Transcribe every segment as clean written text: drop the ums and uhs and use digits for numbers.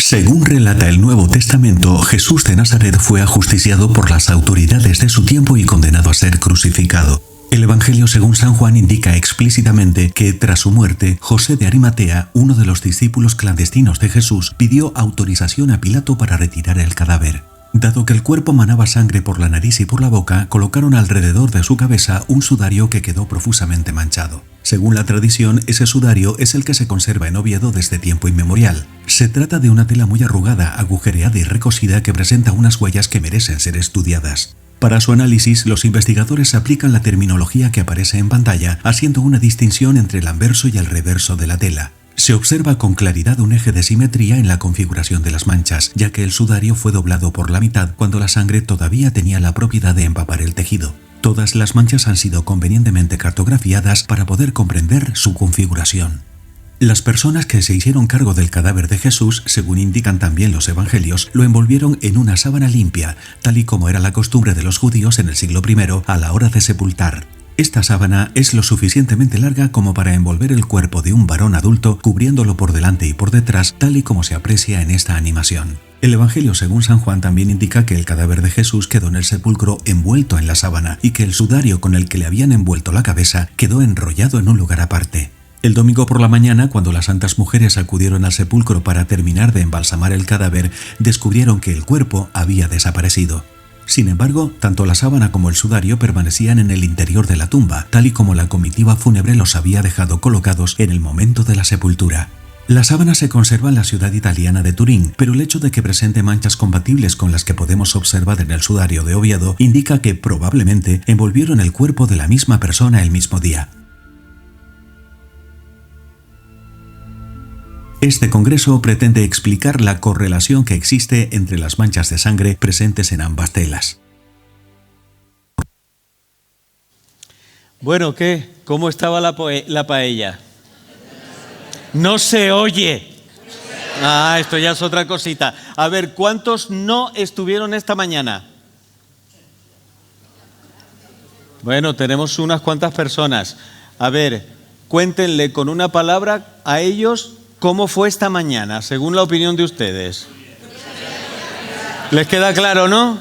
Según relata el Nuevo Testamento, Jesús de Nazaret fue ajusticiado por las autoridades de su tiempo y condenado a ser crucificado. El Evangelio según San Juan indica explícitamente que tras su muerte, José de Arimatea, uno de los discípulos clandestinos de Jesús, pidió autorización a Pilato para retirar el cadáver. Dado que el cuerpo manaba sangre por la nariz y por la boca, colocaron alrededor de su cabeza un sudario que quedó profusamente manchado. Según la tradición, ese sudario es el que se conserva en Oviedo desde tiempo inmemorial. Se trata de una tela muy arrugada, agujereada y recosida que presenta unas huellas que merecen ser estudiadas. Para su análisis, los investigadores aplican la terminología que aparece en pantalla, haciendo una distinción entre el anverso y el reverso de la tela. Se observa con claridad un eje de simetría en la configuración de las manchas, ya que el sudario fue doblado por la mitad cuando la sangre todavía tenía la propiedad de empapar el tejido. Todas las manchas han sido convenientemente cartografiadas para poder comprender su configuración. Las personas que se hicieron cargo del cadáver de Jesús, según indican también los evangelios, lo envolvieron en una sábana limpia, tal y como era la costumbre de los judíos en el siglo I a la hora de sepultar. Esta sábana es lo suficientemente larga como para envolver el cuerpo de un varón adulto, cubriéndolo por delante y por detrás, tal y como se aprecia en esta animación. El Evangelio según San Juan también indica que el cadáver de Jesús quedó en el sepulcro envuelto en la sábana y que el sudario con el que le habían envuelto la cabeza quedó enrollado en un lugar aparte. El domingo por la mañana, cuando las santas mujeres acudieron al sepulcro para terminar de embalsamar el cadáver, descubrieron que el cuerpo había desaparecido. Sin embargo, tanto la sábana como el sudario permanecían en el interior de la tumba, tal y como la comitiva fúnebre los había dejado colocados en el momento de la sepultura. La sábana se conserva en la ciudad italiana de Turín, pero el hecho de que presente manchas compatibles con las que podemos observar en el sudario de Oviedo indica que probablemente envolvieron el cuerpo de la misma persona el mismo día. Este congreso pretende explicar la correlación que existe entre las manchas de sangre presentes en ambas telas. Bueno, ¿qué? ¿Cómo estaba la paella? No se oye. Esto ya es otra cosita. A ver, ¿cuántos no estuvieron esta mañana? Bueno, tenemos unas cuantas personas. A ver, cuéntenle con una palabra a ellos cómo fue esta mañana, según la opinión de ustedes. ¿Les queda claro, no?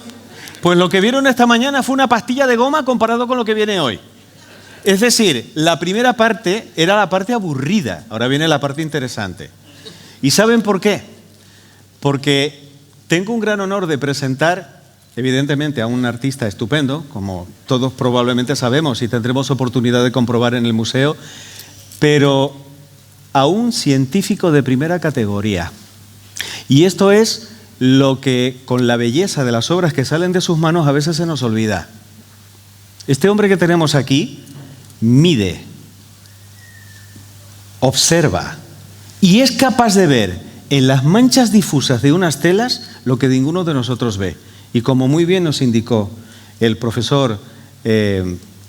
Pues lo que vieron esta mañana fue una pastilla de goma comparado con lo que viene hoy. Es decir, la primera parte era la parte aburrida, ahora viene la parte interesante. ¿Y saben por qué? Porque tengo un gran honor de presentar, evidentemente, a un artista estupendo, como todos probablemente sabemos y tendremos oportunidad de comprobar en el museo, pero a un científico de primera categoría. Y esto es lo que, con la belleza de las obras que salen de sus manos, a veces se nos olvida. Este hombre que tenemos aquí mide, observa y es capaz de ver en las manchas difusas de unas telas lo que ninguno de nosotros ve. Y como muy bien nos indicó el profesor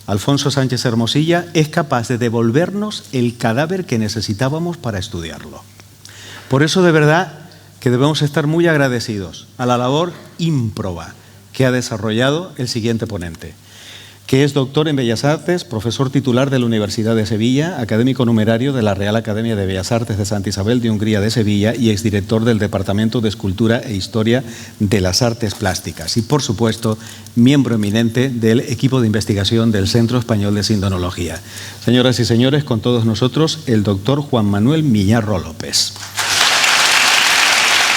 Alfonso Sánchez Hermosilla, es capaz de devolvernos el cadáver que necesitábamos para estudiarlo. Por eso, de verdad, que debemos estar muy agradecidos a la labor ímproba que ha desarrollado el siguiente ponente, que es doctor en Bellas Artes, profesor titular de la Universidad de Sevilla, académico numerario de la Real Academia de Bellas Artes de Santa Isabel de Hungría de Sevilla y exdirector del Departamento de Escultura e Historia de las Artes Plásticas y, por supuesto, miembro eminente del equipo de investigación del Centro Español de Sindonología. Señoras y señores, con todos nosotros el doctor Juan Manuel Miñarro López.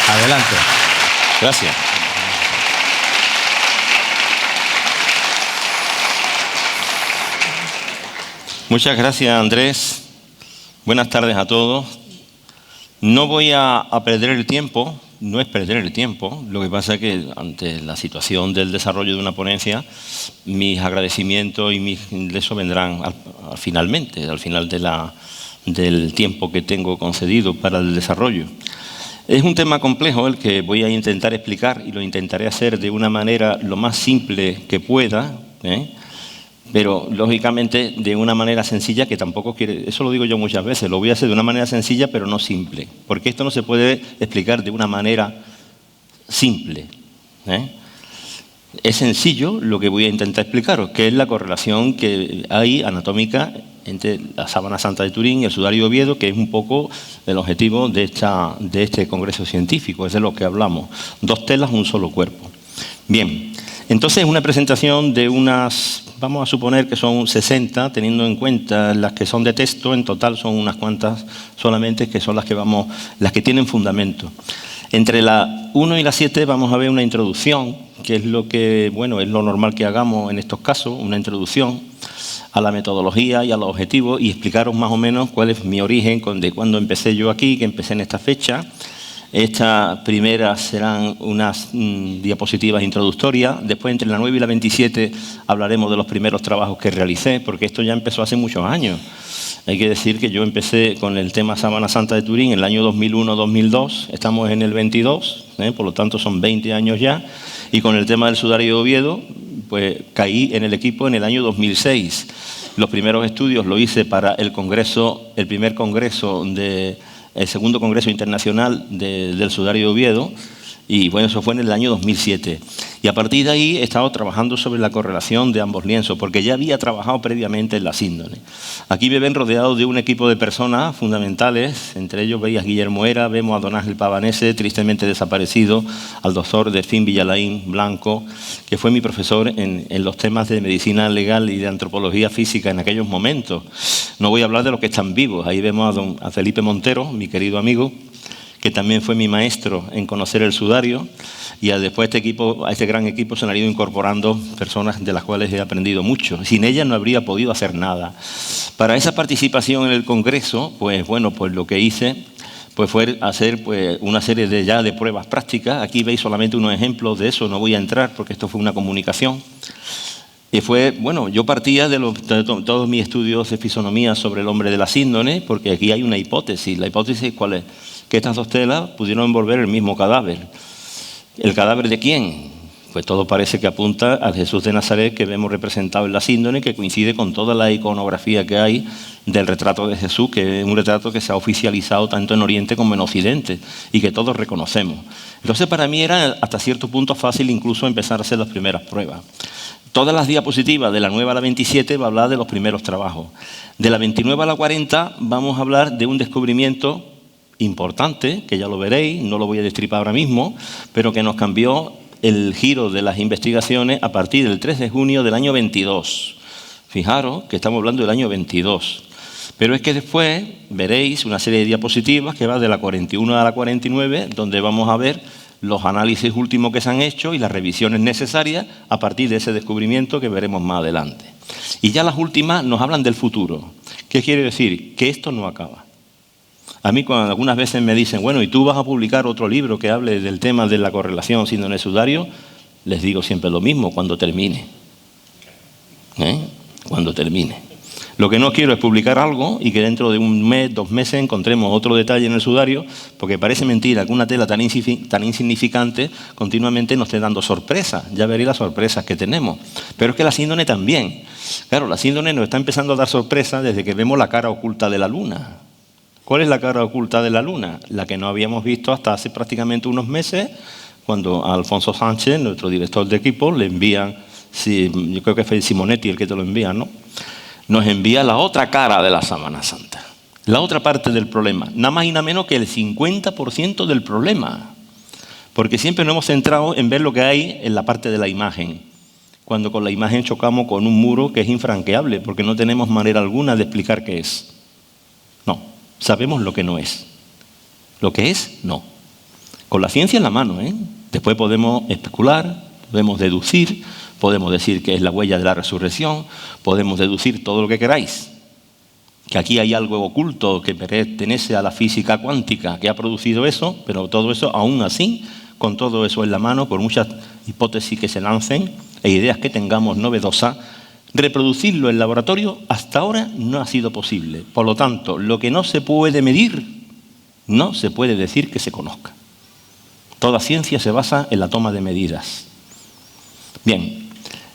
Adelante. Gracias. Muchas gracias, Andrés. Buenas tardes a todos. No voy a perder el tiempo, no es perder el tiempo, lo que pasa es que ante la situación del desarrollo de una ponencia, mis agradecimientos y eso vendrán finalmente, al final del tiempo que tengo concedido para el desarrollo. Es un tema complejo el que voy a intentar explicar y lo intentaré hacer de una manera lo más simple que pueda, pero lógicamente de una manera sencilla que tampoco quiere, eso lo digo yo muchas veces, lo voy a hacer de una manera sencilla pero no simple, porque esto no se puede explicar de una manera simple. Es sencillo lo que voy a intentar explicaros, que es la correlación que hay anatómica entre la Sábana Santa de Turín y el Sudario de Oviedo, que es un poco el objetivo de este congreso científico, es de lo que hablamos. 2 telas, un solo cuerpo. Bien, entonces una presentación de unas, vamos a suponer que son 60, teniendo en cuenta las que son de texto, en total son unas cuantas solamente, que son las que tienen fundamento. Entre la 1 y la 7 vamos a ver una introducción, que es lo que, bueno, es lo normal que hagamos en estos casos, una introducción a la metodología y a los objetivos, y explicaros más o menos cuál es mi origen, de cuándo empecé yo aquí, que empecé en esta fecha. Estas primeras serán unas diapositivas introductorias. Después, entre la 9 y la 27, hablaremos de los primeros trabajos que realicé, porque esto ya empezó hace muchos años. Hay que decir que yo empecé con el tema Sábana Santa de Turín en el año 2001-2002. Estamos en el 22, por lo tanto son 20 años ya. Y con el tema del Sudario de Oviedo, pues caí en el equipo en el año 2006. Los primeros estudios lo hice para el segundo Congreso Internacional del Sudario de Oviedo, y bueno, eso fue en el año 2007. Y a partir de ahí he estado trabajando sobre la correlación de ambos lienzos, porque ya había trabajado previamente en la síndone. Aquí me ven rodeado de un equipo de personas fundamentales, entre ellos veis a Guillermo Era, vemos a don Ángel Pavanese, tristemente desaparecido, al doctor Delfín Villalain Blanco, que fue mi profesor en los temas de medicina legal y de antropología física en aquellos momentos. No voy a hablar de los que están vivos. Ahí vemos a Felipe Montero, mi querido amigo, que también fue mi maestro en conocer el sudario, y después a este gran equipo se han ido incorporando personas de las cuales he aprendido mucho. Sin ellas no habría podido hacer nada. Para esa participación en el congreso, pues bueno, pues lo que hice pues fue hacer una serie de pruebas prácticas. Aquí veis solamente unos ejemplos de eso, no voy a entrar porque esto fue una comunicación. Y yo partía de todos mis estudios de fisonomía sobre el hombre de la síndone, porque aquí hay una hipótesis. La hipótesis, ¿cuál es? Que estas 2 telas pudieron envolver el mismo cadáver. ¿El cadáver de quién? Pues todo parece que apunta al Jesús de Nazaret que vemos representado en la síndone, que coincide con toda la iconografía que hay del retrato de Jesús, que es un retrato que se ha oficializado tanto en Oriente como en Occidente y que todos reconocemos. Entonces, para mí era hasta cierto punto fácil incluso empezar a hacer las primeras pruebas. Todas las diapositivas de la 9 a la 27 va a hablar de los primeros trabajos. De la 29 a la 40 vamos a hablar de un descubrimiento importante, que ya lo veréis, no lo voy a destripar ahora mismo, pero que nos cambió el giro de las investigaciones a partir del 3 de junio del año 22. Fijaros que estamos hablando del año 22. Pero es que después veréis una serie de diapositivas que va de la 41 a la 49, donde vamos a ver los análisis últimos que se han hecho y las revisiones necesarias a partir de ese descubrimiento que veremos más adelante. Y ya las últimas nos hablan del futuro. ¿Qué quiere decir? Que esto no acaba. A mí cuando algunas veces me dicen, bueno, ¿y tú vas a publicar otro libro que hable del tema de la correlación síndone-sudario? Les digo siempre lo mismo, cuando termine. Cuando termine. Lo que no quiero es publicar algo y que dentro de 1 mes, 2 meses encontremos otro detalle en el sudario, porque parece mentira que una tela tan insignificante continuamente nos esté dando sorpresas. Ya veréis las sorpresas que tenemos. Pero es que la síndone también. Claro, la síndone nos está empezando a dar sorpresas desde que vemos la cara oculta de la luna. ¿Cuál es la cara oculta de la luna? La que no habíamos visto hasta hace prácticamente unos meses, cuando a Alfonso Sánchez, nuestro director de equipo, le envían, yo creo que fue Simonetti el que te lo envía, ¿no? Nos envía la otra cara de la Sábana Santa, la otra parte del problema, nada más y nada menos que el 50% del problema, porque siempre nos hemos centrado en ver lo que hay en la parte de la imagen, cuando con la imagen chocamos con un muro que es infranqueable, porque no tenemos manera alguna de explicar qué es. No, sabemos lo que no es. Lo que es, no. Con la ciencia en la mano, Después podemos especular, podemos deducir, podemos decir que es la huella de la resurrección, podemos deducir todo lo que queráis. Que aquí hay algo oculto que pertenece a la física cuántica que ha producido eso, pero todo eso, aún así, con todo eso en la mano, por muchas hipótesis que se lancen e ideas que tengamos novedosas, reproducirlo en laboratorio hasta ahora no ha sido posible. Por lo tanto, lo que no se puede medir, no se puede decir que se conozca. Toda ciencia se basa en la toma de medidas. Bien,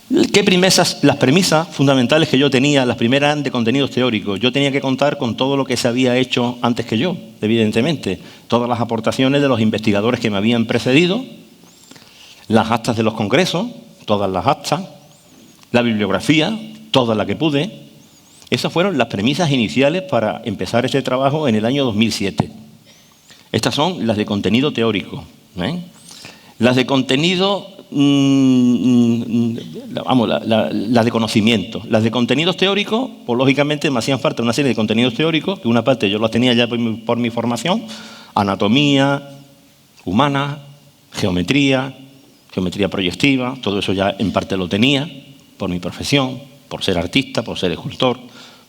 las premisas fundamentales que yo tenía, las primeras eran de contenidos teóricos. Yo tenía que contar con todo lo que se había hecho antes que yo, evidentemente. Todas las aportaciones de los investigadores que me habían precedido, las actas de los congresos, todas las actas, la bibliografía, toda la que pude, Esas fueron las premisas iniciales para empezar este trabajo en el año 2007. Estas son las de contenido teórico. Las de contenido, las de conocimiento. Las de contenidos teóricos, pues lógicamente me hacían falta una serie de contenidos teóricos, que una parte yo las tenía ya por mi formación, anatomía humana, geometría proyectiva, todo eso ya en parte lo tenía por mi profesión, por ser artista, por ser escultor,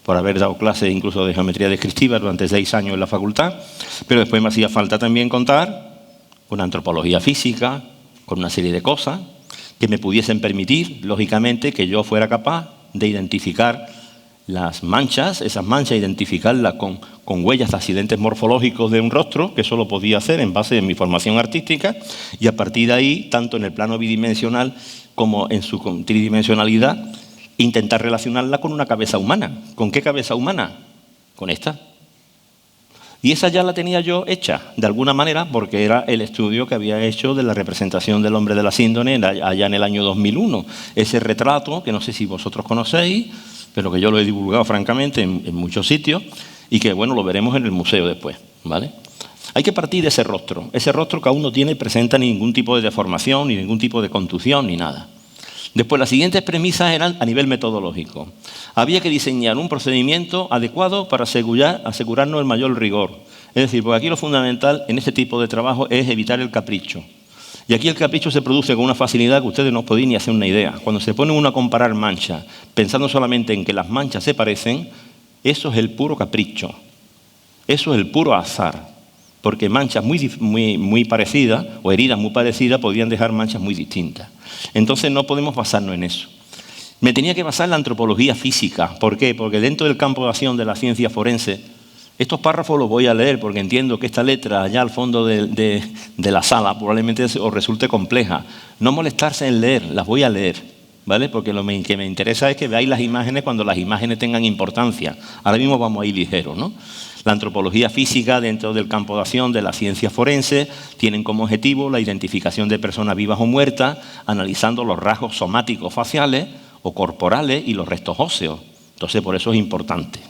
por haber dado clases incluso de geometría descriptiva durante 6 años en la facultad, pero después me hacía falta también contar con antropología física, con una serie de cosas que me pudiesen permitir, lógicamente, que yo fuera capaz de identificar las manchas, esas manchas, identificarlas con huellas de accidentes morfológicos de un rostro, que eso lo podía hacer en base de mi formación artística, y a partir de ahí, tanto en el plano bidimensional como en su tridimensionalidad, intentar relacionarla con una cabeza humana. ¿Con qué cabeza humana? Con esta. Y esa ya la tenía yo hecha, de alguna manera, porque era el estudio que había hecho de la representación del hombre de la síndrome allá en el año 2001. Ese retrato, que no sé si vosotros conocéis, pero que yo lo he divulgado francamente en muchos sitios, y que, bueno, lo veremos en el museo después, ¿vale? Hay que partir de ese rostro que aún no tiene y presenta ningún tipo de deformación, ni ningún tipo de contusión, ni nada. Después, las siguientes premisas eran a nivel metodológico. Había que diseñar un procedimiento adecuado para asegurarnos el mayor rigor. Es decir, porque aquí lo fundamental en este tipo de trabajo es evitar el capricho. Y aquí el capricho se produce con una facilidad que ustedes no os podéis ni hacer una idea. Cuando se pone uno a comparar manchas, pensando solamente en que las manchas se parecen, eso es el puro capricho. Eso es el puro azar. Porque manchas muy parecidas, o heridas muy parecidas, podían dejar manchas muy distintas. Entonces no podemos basarnos en eso. Me tenía que basar en la antropología física. ¿Por qué? Porque dentro del campo de acción de la ciencia forense, estos párrafos los voy a leer porque entiendo que esta letra allá al fondo de la sala probablemente os resulte compleja. No molestarse en leer, las voy a leer, ¿vale? Porque lo que me interesa es que veáis las imágenes cuando las imágenes tengan importancia. Ahora mismo vamos a ir ligeros, ¿no? La antropología física dentro del campo de acción de la ciencia forense tienen como objetivo la identificación de personas vivas o muertas, analizando los rasgos somáticos faciales o corporales y los restos óseos. Entonces, por eso es importante,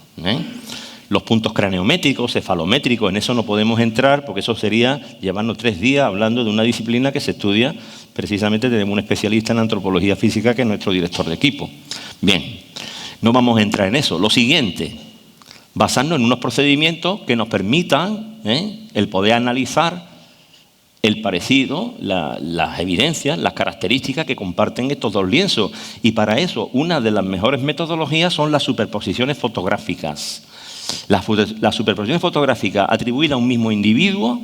Los puntos craneométricos, cefalométricos, en eso no podemos entrar porque eso sería llevarnos 3 días hablando de una disciplina que se estudia, precisamente tenemos un especialista en antropología física que es nuestro director de equipo. Bien, no vamos a entrar en eso. Lo siguiente, basarnos en unos procedimientos que nos permitan el poder analizar el parecido, las evidencias, las características que comparten estos dos lienzos. Y para eso, una de las mejores metodologías son las superposiciones fotográficas. La superposición fotográfica atribuida a un mismo individuo,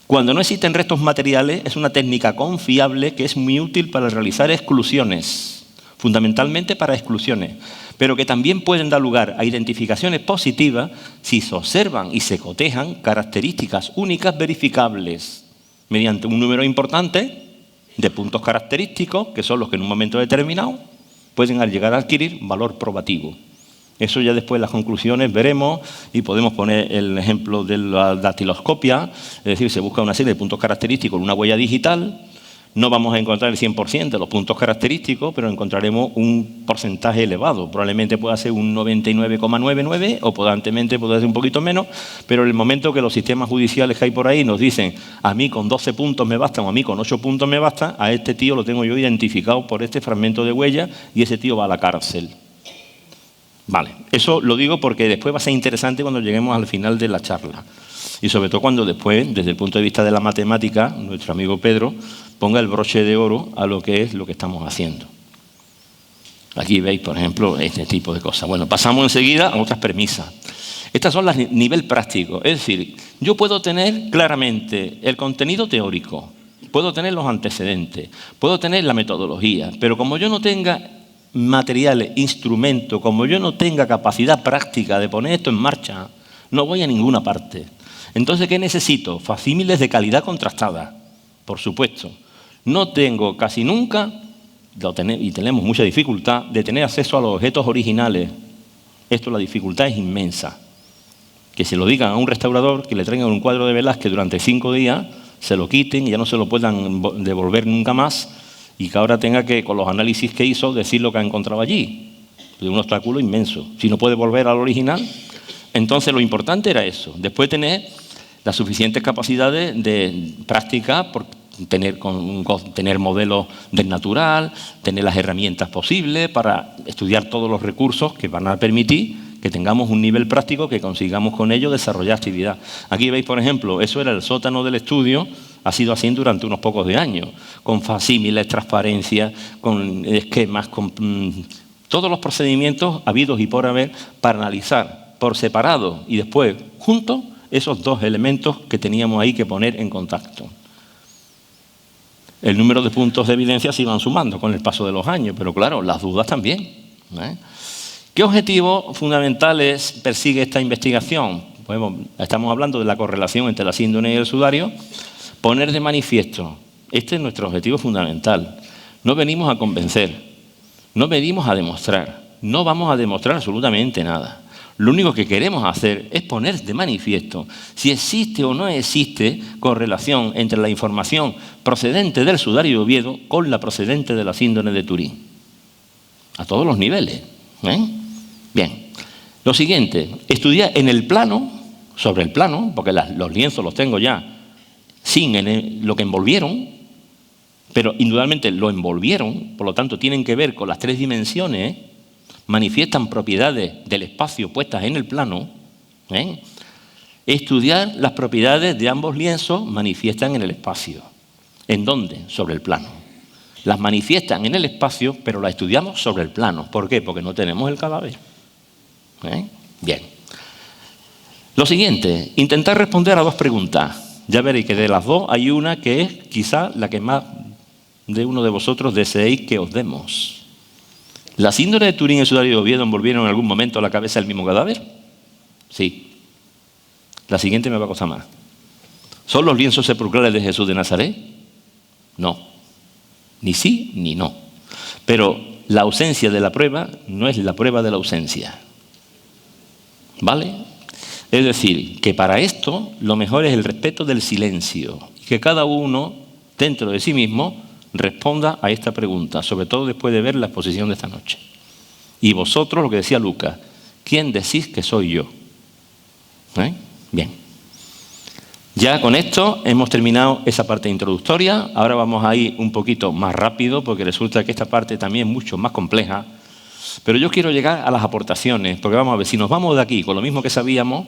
cuando no existen restos materiales, es una técnica confiable que es muy útil para realizar exclusiones, fundamentalmente para exclusiones, pero que también pueden dar lugar a identificaciones positivas si se observan y se cotejan características únicas verificables mediante un número importante de puntos característicos, que son los que en un momento determinado pueden llegar a adquirir valor probativo. Eso ya después en las conclusiones veremos y podemos poner el ejemplo de la dactiloscopia, es decir, se busca una serie de puntos característicos en una huella digital. No vamos a encontrar el 100% de los puntos característicos, pero encontraremos un porcentaje elevado. Probablemente pueda ser un 99,99 o potentemente puede ser un poquito menos, pero en el momento que los sistemas judiciales que hay por ahí nos dicen a mí con 12 puntos me bastan o a mí con 8 puntos me basta, a este tío lo tengo yo identificado por este fragmento de huella y ese tío va a la cárcel. Vale, eso lo digo porque después va a ser interesante cuando lleguemos al final de la charla. Y sobre todo cuando después, desde el punto de vista de la matemática, nuestro amigo Pedro ponga el broche de oro a lo que es lo que estamos haciendo. Aquí veis, por ejemplo, este tipo de cosas. Bueno, pasamos enseguida a otras premisas. Estas son las nivel práctico. Es decir, yo puedo tener claramente el contenido teórico, puedo tener los antecedentes, puedo tener la metodología, pero como yo no tenga materiales, instrumentos, como yo no tenga capacidad práctica de poner esto en marcha, no voy a ninguna parte. Entonces, ¿qué necesito? Facsímiles de calidad contrastada, por supuesto. No tengo casi nunca, y tenemos mucha dificultad, de tener acceso a los objetos originales. La dificultad es inmensa. Que se lo digan a un restaurador, que le traigan un cuadro de Velázquez durante 5 días, se lo quiten y ya no se lo puedan devolver nunca más, y que ahora tenga que, con los análisis que hizo, decir lo que ha encontrado allí. Es un obstáculo inmenso. Si no puede volver al original, entonces lo importante era eso. Después tener las suficientes capacidades de práctica, por tener modelos del natural, tener las herramientas posibles para estudiar todos los recursos que van a permitir que tengamos un nivel práctico, que consigamos con ello desarrollar actividad. Aquí veis, por ejemplo, eso era el sótano del estudio, ha sido así durante unos pocos de años, con facímiles, transparencia, con esquemas, con todos los procedimientos habidos y por haber para analizar por separado y después juntos esos dos elementos que teníamos ahí que poner en contacto. El número de puntos de evidencia se iban sumando con el paso de los años, pero claro, las dudas también. ¿Qué objetivos fundamentales persigue esta investigación? Pues, estamos hablando de la correlación entre la síndrome y el sudario. Poner de manifiesto, este es nuestro objetivo fundamental. No venimos a convencer, no venimos a demostrar, no vamos a demostrar absolutamente nada. Lo único que queremos hacer es poner de manifiesto si existe o no existe correlación entre la información procedente del sudario de Oviedo con la procedente de la síndrome de Turín. A todos los niveles. Bien. Lo siguiente, estudiar en el plano, sobre el plano, porque los lienzos los tengo ya sin lo que envolvieron, pero indudablemente lo envolvieron, por lo tanto tienen que ver con las tres dimensiones, manifiestan propiedades del espacio puestas en el plano. Estudiar las propiedades de ambos lienzos manifiestan en el espacio. ¿En dónde? Sobre el plano. Las manifiestan en el espacio, pero las estudiamos sobre el plano. ¿Por qué? Porque no tenemos el cadáver. Bien. Lo siguiente, intentar responder a dos preguntas. Ya veréis que de las dos hay una que es quizá la que más de uno de vosotros deseéis que os demos. ¿La síndrome de Turín y el sudario de Oviedo envolvieron en algún momento la cabeza del mismo cadáver? Sí. La siguiente me va a costar más. ¿Son los lienzos sepulcrales de Jesús de Nazaret? No. Ni sí ni no. Pero la ausencia de la prueba no es la prueba de la ausencia. ¿Vale? Es decir, que para esto lo mejor es el respeto del silencio. Que cada uno, dentro de sí mismo, responda a esta pregunta, sobre todo después de ver la exposición de esta noche. Y vosotros, lo que decía Lucas, ¿quién decís que soy yo? Bien. Ya con esto hemos terminado esa parte introductoria. Ahora vamos a ir un poquito más rápido porque resulta que esta parte también es mucho más compleja. Pero yo quiero llegar a las aportaciones, porque vamos a ver, si nos vamos de aquí con lo mismo que sabíamos,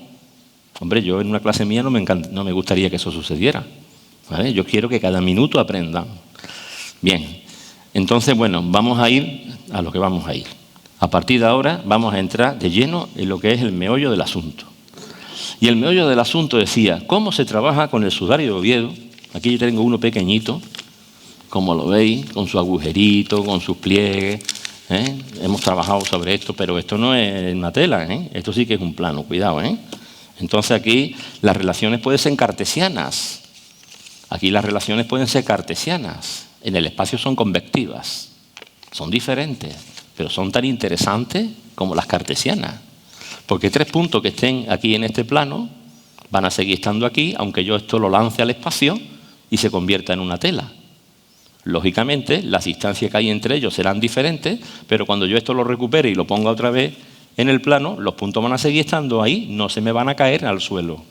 hombre, yo en una clase mía no me gustaría que eso sucediera. ¿Vale? Yo quiero que cada minuto aprendan. Bien, entonces, bueno, vamos a ir a lo que vamos a ir. A partir de ahora vamos a entrar de lleno en lo que es el meollo del asunto. Y el meollo del asunto decía, ¿cómo se trabaja con el sudario de Oviedo? Aquí yo tengo uno pequeñito, como lo veis, con su agujerito, con sus pliegues. Hemos trabajado sobre esto, pero esto no es una tela, esto sí que es un plano, cuidado. Entonces aquí las relaciones pueden ser cartesianas. Aquí las relaciones pueden ser cartesianas. En el espacio son convectivas. Son diferentes, pero son tan interesantes como las cartesianas. Porque tres puntos que estén aquí en este plano van a seguir estando aquí, aunque yo esto lo lance al espacio y se convierta en una tela. Lógicamente, las distancias que hay entre ellos serán diferentes, pero cuando yo esto lo recupere y lo ponga otra vez en el plano, los puntos van a seguir estando ahí, no se me van a caer al suelo.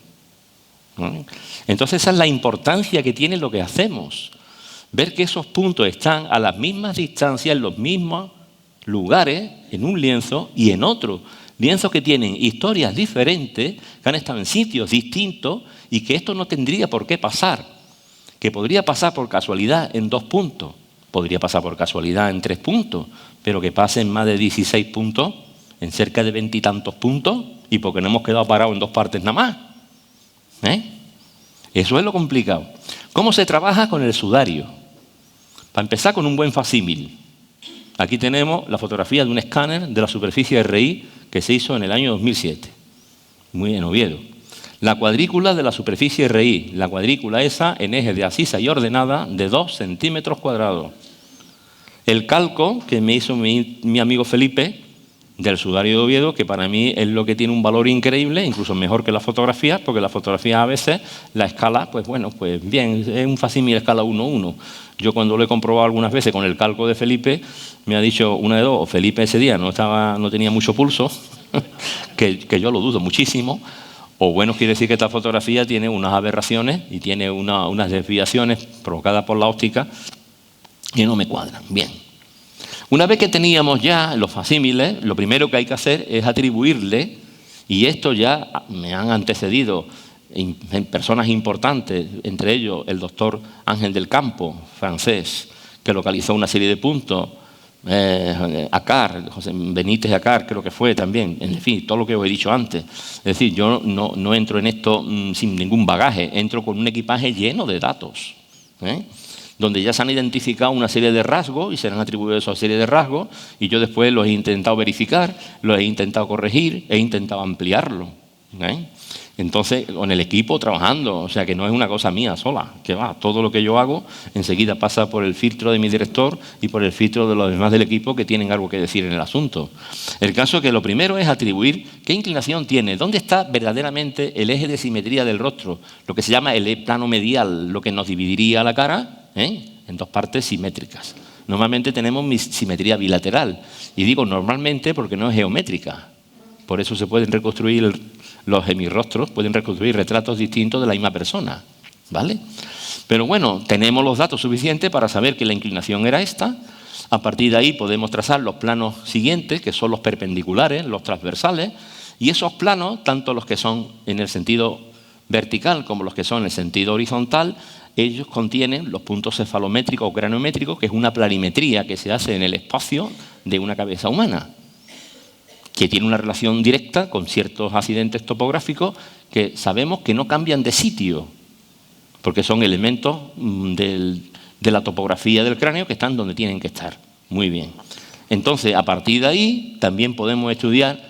Entonces esa es la importancia que tiene lo que hacemos. Ver que esos puntos están a las mismas distancias, en los mismos lugares, en un lienzo y en otro. Lienzos que tienen historias diferentes, que han estado en sitios distintos y que esto no tendría por qué pasar. Que podría pasar por casualidad en 2 puntos, podría pasar por casualidad en 3 puntos, pero que pase en más de 16 puntos, en cerca de 20 y tantos puntos, y porque no hemos quedado parados en 2 partes nada más. Eso es lo complicado. ¿Cómo se trabaja con el sudario? Para empezar, con un buen facímil. Aquí tenemos la fotografía de un escáner de la superficie RI que se hizo en el año 2007, muy en Oviedo. La cuadrícula de la superficie RI, la cuadrícula esa en eje de abscisa y ordenada de 2 centímetros cuadrados. El calco que me hizo mi amigo Felipe del sudario de Oviedo, que para mí es lo que tiene un valor increíble, incluso mejor que las fotografías, porque las fotografías a veces, la escala, pues bueno, pues bien, es un facímil escala 1:1. Yo cuando lo he comprobado algunas veces con el calco de Felipe, me ha dicho una de dos, o Felipe ese día no tenía mucho pulso, que yo lo dudo muchísimo, o bueno, quiere decir que esta fotografía tiene unas aberraciones y tiene unas desviaciones provocadas por la óptica que no me cuadran. Bien. Una vez que teníamos ya los facímiles, lo primero que hay que hacer es atribuirle, y esto ya me han antecedido en personas importantes, entre ellos el doctor Ángel del Campo, francés, que localizó una serie de puntos, Acar, José Benítez Acar creo que fue también, en fin, todo lo que os he dicho antes. Es decir, yo no entro en esto sin ningún bagaje, entro con un equipaje lleno de datos, donde ya se han identificado una serie de rasgos y se han atribuido esa serie de rasgos, y yo después los he intentado verificar, los he intentado corregir, he intentado ampliarlo. Entonces, con el equipo trabajando, o sea que no es una cosa mía sola, que va, todo lo que yo hago enseguida pasa por el filtro de mi director y por el filtro de los demás del equipo que tienen algo que decir en el asunto. El caso es que lo primero es atribuir qué inclinación tiene, dónde está verdaderamente el eje de simetría del rostro, lo que se llama el plano medial, lo que nos dividiría la cara en dos partes simétricas. Normalmente tenemos simetría bilateral, y digo normalmente porque no es geométrica. Por eso se pueden reconstruir los hemirrostros, pueden reconstruir retratos distintos de la misma persona, ¿vale? Pero bueno, tenemos los datos suficientes para saber que la inclinación era esta. A partir de ahí podemos trazar los planos siguientes, que son los perpendiculares, los transversales, y esos planos, tanto los que son en el sentido vertical como los que son en el sentido horizontal, ellos contienen los puntos cefalométricos o craniométricos, que es una planimetría que se hace en el espacio de una cabeza humana, que tiene una relación directa con ciertos accidentes topográficos que sabemos que no cambian de sitio, porque son elementos de la topografía del cráneo que están donde tienen que estar. Muy bien. Entonces, a partir de ahí, también podemos estudiar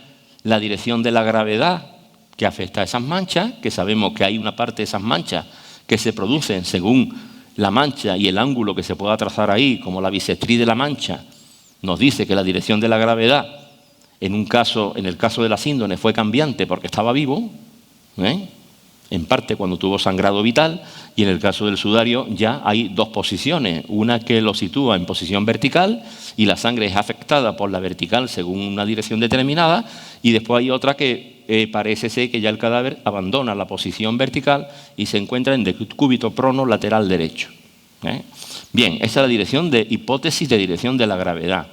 la dirección de la gravedad que afecta a esas manchas, que sabemos que hay una parte de esas manchas que se producen según la mancha y el ángulo que se pueda trazar ahí, como la bisectriz de la mancha, nos dice que la dirección de la gravedad en el caso de la síndrome fue cambiante porque estaba vivo, en parte cuando tuvo sangrado vital, y en el caso del sudario ya hay dos posiciones, una que lo sitúa en posición vertical y la sangre es afectada por la vertical según una dirección determinada, y después hay otra que parece ser que ya el cadáver abandona la posición vertical y se encuentra en decúbito prono lateral derecho. Bien, esa es la dirección de hipótesis de dirección de la gravedad.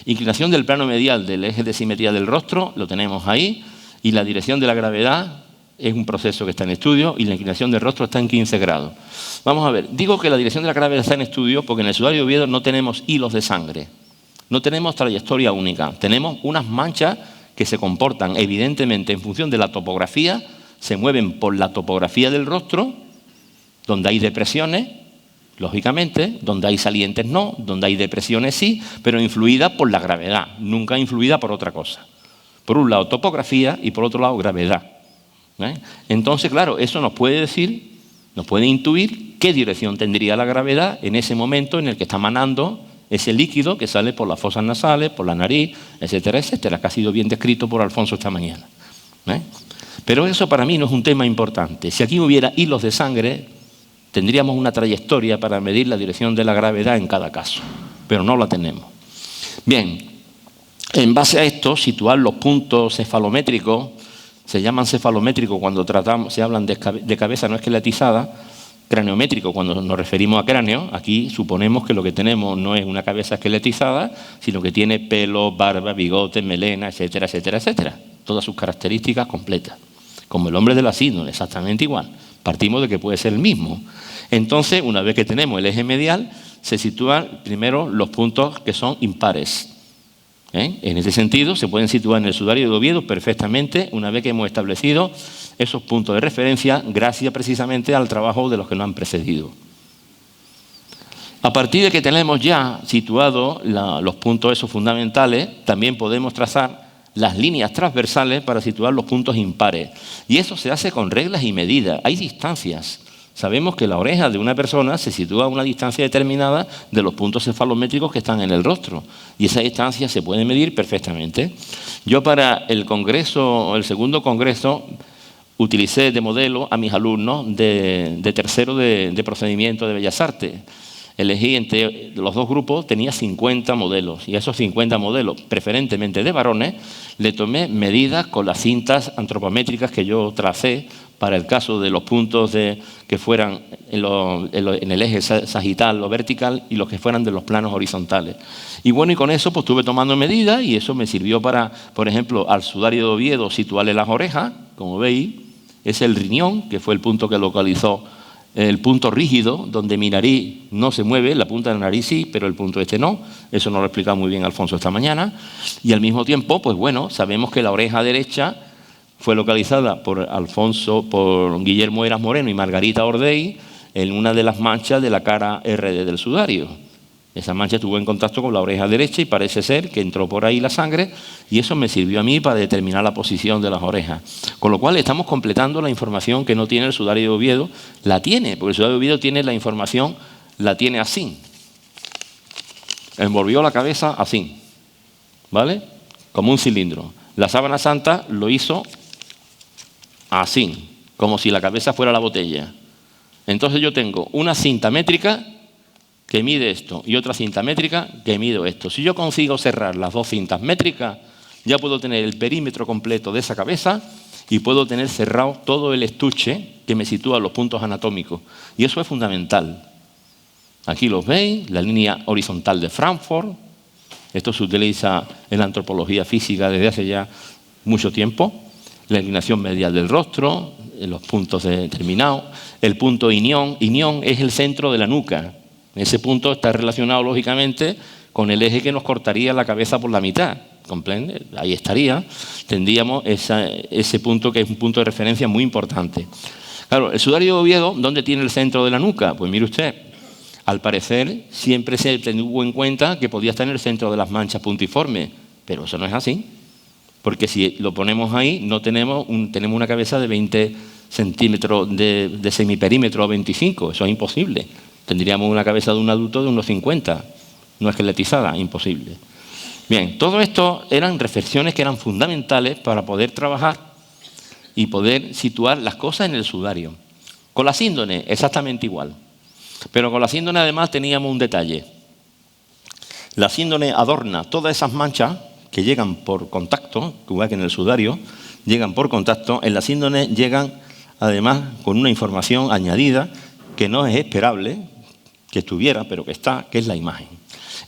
Inclinación del plano medial del eje de simetría del rostro, lo tenemos ahí, y la dirección de la gravedad es un proceso que está en estudio y la inclinación del rostro está en 15 grados. Vamos a ver, digo que la dirección de la gravedad está en estudio porque en el sudario de Oviedo no tenemos hilos de sangre, no tenemos trayectoria única, tenemos unas manchas que se comportan evidentemente en función de la topografía, se mueven por la topografía del rostro, donde hay depresiones, lógicamente, donde hay salientes no, donde hay depresiones sí, pero influida por la gravedad, nunca influida por otra cosa. Por un lado topografía y por otro lado gravedad. Entonces, claro, eso nos puede decir, nos puede intuir qué dirección tendría la gravedad en ese momento en el que está manando ese líquido que sale por las fosas nasales, por la nariz, etcétera, etcétera, que ha sido bien descrito por Alfonso esta mañana. Pero eso para mí no es un tema importante. Si aquí hubiera hilos de sangre, tendríamos una trayectoria para medir la dirección de la gravedad en cada caso, pero no la tenemos. Bien, en base a esto, situar los puntos cefalométricos, se llaman cefalométricos cuando se hablan de cabeza no esqueletizada, craniométrico cuando nos referimos a cráneo. Aquí suponemos que lo que tenemos no es una cabeza esqueletizada, sino que tiene pelo, barba, bigote, melena, etcétera, etcétera, etcétera. Todas sus características completas. Como el hombre de la síndrome, exactamente igual. Partimos de que puede ser el mismo. Entonces, una vez que tenemos el eje medial, se sitúan primero los puntos que son impares. En ese sentido, se pueden situar en el sudario de Oviedo perfectamente una vez que hemos establecido esos puntos de referencia gracias precisamente al trabajo de los que nos han precedido. A partir de que tenemos ya situados los puntos esos fundamentales, también podemos trazar las líneas transversales para situar los puntos impares. Y eso se hace con reglas y medidas. Hay distancias Sabemos que la oreja de una persona se sitúa a una distancia determinada de los puntos cefalométricos que están en el rostro. Y esa distancia se puede medir perfectamente. Yo para el segundo congreso, utilicé de modelo a mis alumnos de tercero de procedimiento de Bellas Artes. Elegí entre los dos grupos, tenía 50 modelos. Y a esos 50 modelos, preferentemente de varones, le tomé medidas con las cintas antropométricas que yo tracé para el caso de los puntos que fueran en el eje sagital o vertical y los que fueran de los planos horizontales. Y bueno, y con eso pues estuve tomando medidas y eso me sirvió para, por ejemplo, al sudario de Oviedo situarle las orejas, como veis, es el riñón, que fue el punto que localizó el punto rígido, donde mi nariz no se mueve, la punta de la nariz sí, pero el punto este no. Eso nos lo ha explicado muy bien Alfonso esta mañana. Y al mismo tiempo, pues bueno, sabemos que la oreja derecha fue localizada por Guillermo Eras Moreno y Margarita Ordey en una de las manchas de la cara RD del sudario. Esa mancha estuvo en contacto con la oreja derecha y parece ser que entró por ahí la sangre y eso me sirvió a mí para determinar la posición de las orejas. Con lo cual estamos completando la información que no tiene el sudario de Oviedo. La tiene, porque el sudario de Oviedo tiene la información, la tiene así. Envolvió la cabeza así, ¿vale? Como un cilindro. La sábana santa lo hizo así, como si la cabeza fuera la botella. Entonces yo tengo una cinta métrica que mide esto y otra cinta métrica que mide esto. Si yo consigo cerrar las dos cintas métricas, ya puedo tener el perímetro completo de esa cabeza y puedo tener cerrado todo el estuche que me sitúa los puntos anatómicos. Y eso es fundamental. Aquí los veis, la línea horizontal de Frankfurt. Esto se utiliza en la antropología física desde hace ya mucho tiempo. La inclinación medial del rostro, en los puntos determinados. El punto inión. Inión es el centro de la nuca. Ese punto está relacionado, lógicamente, con el eje que nos cortaría la cabeza por la mitad. ¿Comprende? Ahí estaría. Tendríamos ese punto que es un punto de referencia muy importante. Claro, el sudario de Oviedo, ¿dónde tiene el centro de la nuca? Pues mire usted, al parecer siempre se tuvo en cuenta que podía estar en el centro de las manchas puntiformes, pero eso no es así. Porque si lo ponemos ahí, no tenemos una cabeza de 20 centímetros de semiperímetro o 25, eso es imposible. Tendríamos una cabeza de un adulto de unos 50, no esqueletizada, imposible. Bien, todo esto eran reflexiones que eran fundamentales para poder trabajar y poder situar las cosas en el sudario. Con la síndone, exactamente igual. Pero con la síndone además teníamos un detalle. La síndone adorna todas esas manchas que llegan por contacto, igual que en el sudario, llegan por contacto. En la síndone llegan además con una información añadida que no es esperable que estuviera, pero que está, que es la imagen.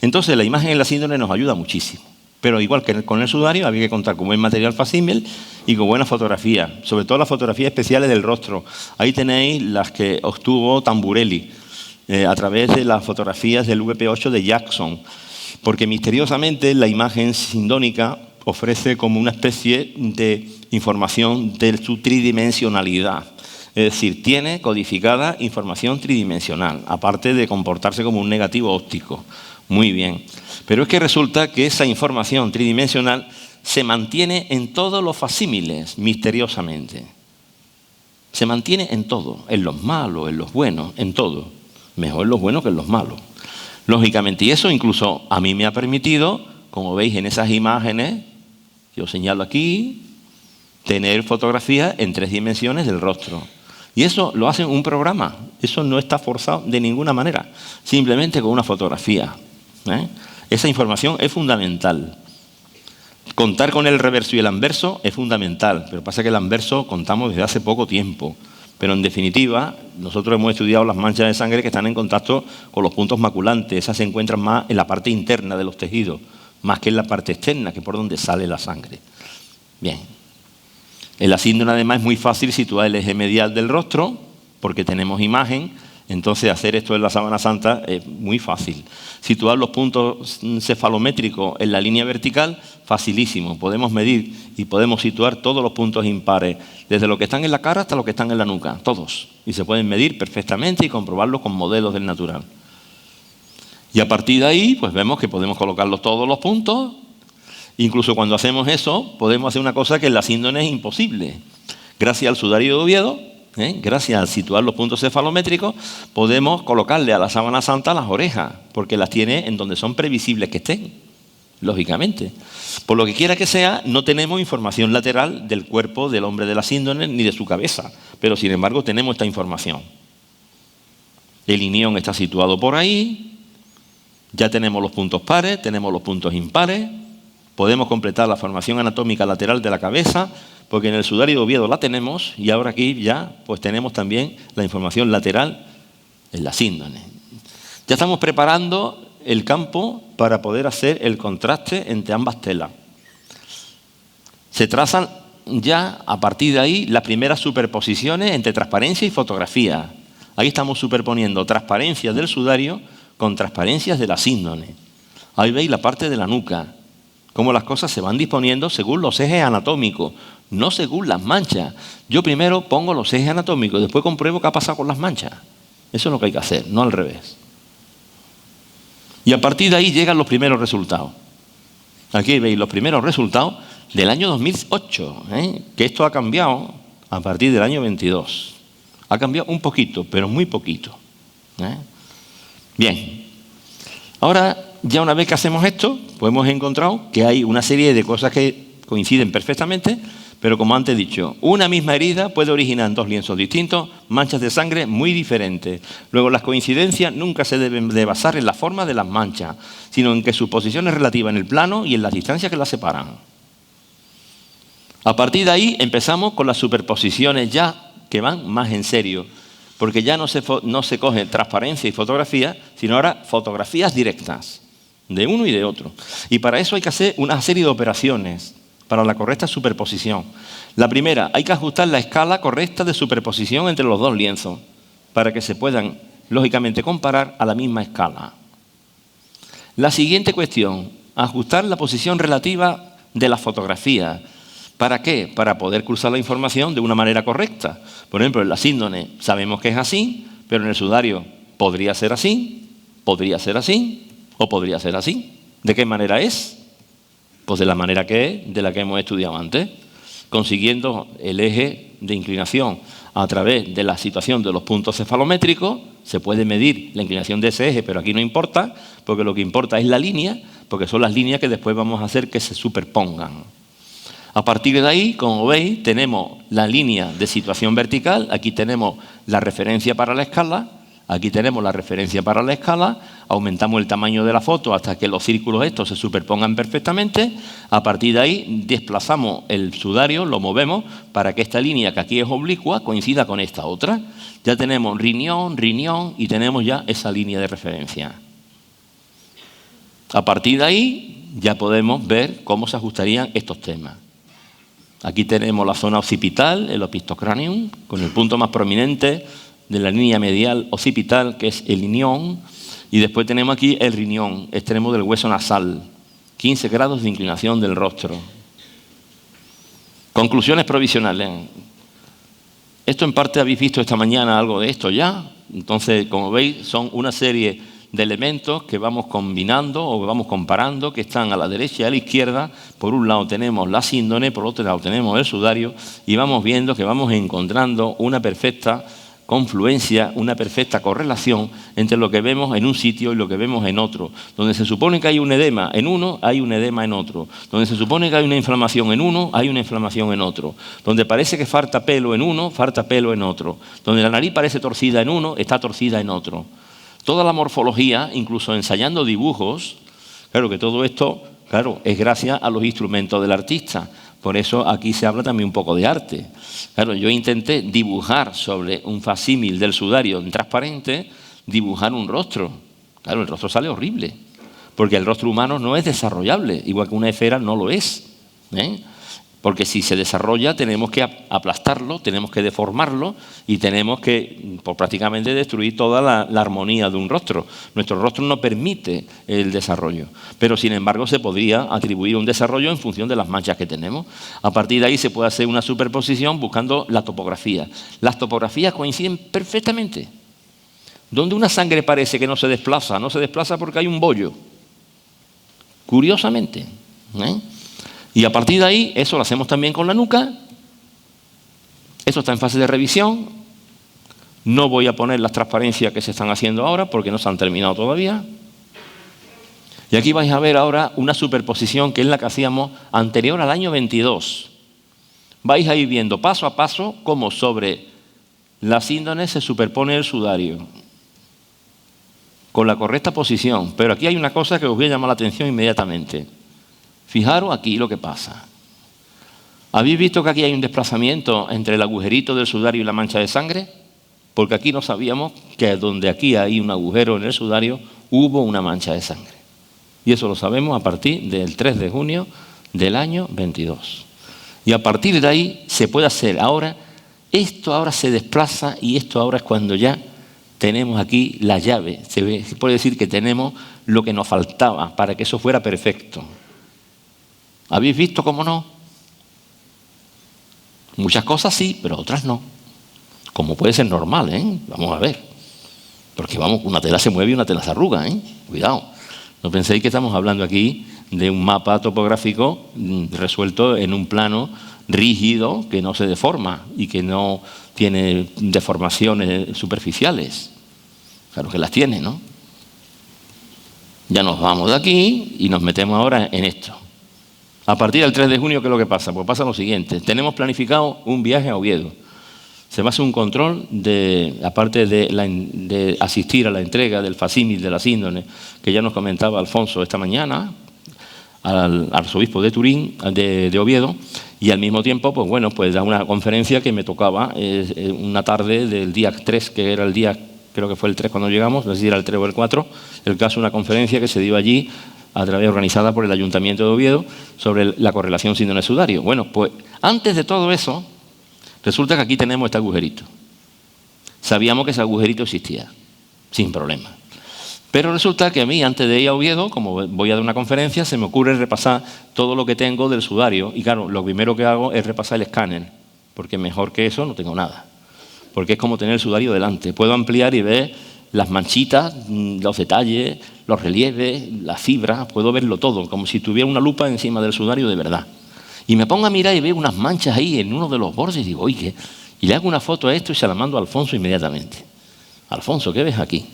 Entonces la imagen en la síndone nos ayuda muchísimo. Pero igual que con el sudario había que contar con buen material facímil y con buenas fotografías, sobre todo las fotografías especiales del rostro. Ahí tenéis las que obtuvo Tamburelli a través de las fotografías del VP8 de Jackson, porque misteriosamente la imagen sindónica ofrece como una especie de información de su tridimensionalidad. Es decir, tiene codificada información tridimensional, aparte de comportarse como un negativo óptico. Muy bien. Pero es que resulta que esa información tridimensional se mantiene en todos los facímiles, misteriosamente. Se mantiene en todo, en los malos, en los buenos, en todo. Mejor en los buenos que en los malos. Lógicamente, y eso incluso a mí me ha permitido, como veis en esas imágenes que os señalo aquí, tener fotografías en 3 dimensiones del rostro. Y eso lo hace un programa, eso no está forzado de ninguna manera, simplemente con una fotografía. Esa información es fundamental. Contar con el reverso y el anverso es fundamental, pero pasa que el anverso contamos desde hace poco tiempo. Pero en definitiva, nosotros hemos estudiado las manchas de sangre que están en contacto con los puntos maculantes. Esas se encuentran más en la parte interna de los tejidos, más que en la parte externa, que es por donde sale la sangre. Bien. En la síndrome además es muy fácil situar el eje medial del rostro, porque tenemos imagen. Entonces hacer esto en la sábana santa es muy fácil. Situar los puntos cefalométricos en la línea vertical, facilísimo. Podemos medir y podemos situar todos los puntos impares, desde los que están en la cara hasta los que están en la nuca, todos. Y se pueden medir perfectamente y comprobarlos con modelos del natural. Y a partir de ahí, pues vemos que podemos colocarlos todos los puntos. Incluso cuando hacemos eso, podemos hacer una cosa que en la síndrome es imposible. Gracias al sudario de Oviedo, gracias a situar los puntos cefalométricos, podemos colocarle a la sábana santa las orejas, porque las tiene en donde son previsibles que estén, lógicamente. Por lo que quiera que sea, no tenemos información lateral del cuerpo del hombre de la síndrome ni de su cabeza, pero sin embargo tenemos esta información. El inión está situado por ahí, ya tenemos los puntos pares, tenemos los puntos impares, podemos completar la formación anatómica lateral de la cabeza, porque en el sudario de Oviedo la tenemos, y ahora aquí ya pues tenemos también la información lateral en la síndrome. Ya estamos preparando el campo para poder hacer el contraste entre ambas telas. Se trazan ya a partir de ahí las primeras superposiciones entre transparencia y fotografía. Ahí estamos superponiendo transparencias del sudario con transparencias de la síndrome. Ahí veis la parte de la nuca, cómo las cosas se van disponiendo según los ejes anatómicos, no según las manchas. Yo primero pongo los ejes anatómicos, después compruebo qué ha pasado con las manchas. Eso es lo que hay que hacer, no al revés. Y a partir de ahí llegan los primeros resultados. Aquí veis los primeros resultados del año 2008, que esto ha cambiado a partir del año 22. Ha cambiado un poquito, pero muy poquito. Bien, ahora ya una vez que hacemos esto, pues hemos encontrado que hay una serie de cosas que coinciden perfectamente, pero como antes he dicho, una misma herida puede originar en dos lienzos distintos manchas de sangre muy diferentes. Luego, las coincidencias nunca se deben de basar en la forma de las manchas, sino en que su posición es relativa en el plano y en las distancias que las separan. A partir de ahí empezamos con las superposiciones ya que van más en serio, porque ya no se coge transparencia y fotografía, sino ahora fotografías directas, de uno y de otro. Y para eso hay que hacer una serie de operaciones para la correcta superposición. La primera, hay que ajustar la escala correcta de superposición entre los dos lienzos, para que se puedan, lógicamente, comparar a la misma escala. La siguiente cuestión, ajustar la posición relativa de la fotografía. ¿Para qué? Para poder cruzar la información de una manera correcta. Por ejemplo, en la síndrome sabemos que es así, pero en el sudario podría ser así o podría ser así. ¿De qué manera es? Pues de la manera que es, de la que hemos estudiado antes, consiguiendo el eje de inclinación a través de la situación de los puntos cefalométricos. Se puede medir la inclinación de ese eje, pero aquí no importa, porque lo que importa es la línea, porque son las líneas que después vamos a hacer que se superpongan. A partir de ahí, como veis, tenemos la línea de situación vertical, aquí tenemos la referencia para la escala, aquí tenemos la referencia para la escala, aumentamos el tamaño de la foto hasta que los círculos estos se superpongan perfectamente. A partir de ahí desplazamos el sudario, lo movemos para que esta línea que aquí es oblicua coincida con esta otra. Ya tenemos riñón y tenemos ya esa línea de referencia. A partir de ahí ya podemos ver cómo se ajustarían estos temas. Aquí tenemos la zona occipital, el opistocranium, con el punto más prominente de la línea medial occipital, que es el inión, y después tenemos aquí el riñón, extremo del hueso nasal, 15 grados de inclinación del rostro. Conclusiones provisionales. Esto en parte habéis visto esta mañana algo de esto ya. Entonces, como veis, son una serie de elementos que vamos combinando o que vamos comparando, que están a la derecha y a la izquierda. Por un lado tenemos la síndrome, por otro lado tenemos el sudario, y vamos viendo que vamos encontrando una perfecta confluencia, una perfecta correlación entre lo que vemos en un sitio y lo que vemos en otro. Donde se supone que hay un edema en uno, hay un edema en otro. Donde se supone que hay una inflamación en uno, hay una inflamación en otro. Donde parece que falta pelo en uno, falta pelo en otro. Donde la nariz parece torcida en uno, está torcida en otro. Toda la morfología, incluso ensayando dibujos, claro que todo esto, claro, es gracias a los instrumentos del artista. Por eso aquí se habla también un poco de arte. Claro, yo intenté dibujar sobre un facsímil del sudario en transparente, dibujar un rostro. Claro, el rostro sale horrible, porque el rostro humano no es desarrollable, igual que una esfera no lo es. Porque si se desarrolla tenemos que aplastarlo, tenemos que deformarlo y tenemos que prácticamente destruir toda la armonía de un rostro. Nuestro rostro no permite el desarrollo, pero sin embargo se podría atribuir un desarrollo en función de las manchas que tenemos. A partir de ahí se puede hacer una superposición buscando la topografía. Las topografías coinciden perfectamente. Donde una sangre parece que no se desplaza porque hay un bollo. Curiosamente. Y a partir de ahí, eso lo hacemos también con la nuca. Esto está en fase de revisión. No voy a poner las transparencias que se están haciendo ahora porque no se han terminado todavía. Y aquí vais a ver ahora una superposición que es la que hacíamos anterior al año 22. Vais a ir viendo paso a paso cómo sobre la síndone se superpone el sudario con la correcta posición. Pero aquí hay una cosa que os voy a llamar la atención inmediatamente. Fijaros aquí lo que pasa. ¿Habéis visto que aquí hay un desplazamiento entre el agujerito del sudario y la mancha de sangre? Porque aquí no sabíamos que donde aquí hay un agujero en el sudario hubo una mancha de sangre. Y eso lo sabemos a partir del 3 de junio del año 22. Y a partir de ahí se puede hacer ahora, esto ahora se desplaza y esto ahora es cuando ya tenemos aquí la llave. Se puede decir que tenemos lo que nos faltaba para que eso fuera perfecto. ¿Habéis visto cómo no? Muchas cosas sí, pero otras no. Como puede ser normal, ¿eh? Vamos a ver. Porque vamos, una tela se mueve y una tela se arruga, ¿eh? Cuidado. No penséis que estamos hablando aquí de un mapa topográfico resuelto en un plano rígido que no se deforma y que no tiene deformaciones superficiales. Claro que las tiene, ¿no? Ya nos vamos de aquí y nos metemos ahora en esto. A partir del 3 de junio, ¿qué es lo que pasa? Pues pasa lo siguiente. Tenemos planificado un viaje a Oviedo. Se va a hacer un control, aparte de asistir a la entrega del facsímil de la síndone, que ya nos comentaba Alfonso esta mañana, al arzobispo de Turín, de Oviedo, y al mismo tiempo, pues bueno, pues da una conferencia que me tocaba una tarde del día 3, que era el día, creo que fue el 3 cuando llegamos, no sé si era el 3 o el 4, el caso, una conferencia que se dio allí, organizada por el Ayuntamiento de Oviedo, sobre la correlación síndone-sudario. Bueno, pues antes de todo eso, resulta que aquí tenemos este agujerito. Sabíamos que ese agujerito existía, sin problema. Pero resulta que a mí, antes de ir a Oviedo, como voy a dar una conferencia, se me ocurre repasar todo lo que tengo del sudario. Y claro, lo primero que hago es repasar el escáner, porque mejor que eso no tengo nada. Porque es como tener el sudario delante. Puedo ampliar y ver las manchitas, los detalles, los relieves, las fibras, puedo verlo todo, como si tuviera una lupa encima del sudario de verdad. Y me pongo a mirar y veo unas manchas ahí en uno de los bordes y digo, oye, y le hago una foto a esto y se la mando a Alfonso inmediatamente. Alfonso, ¿qué ves aquí?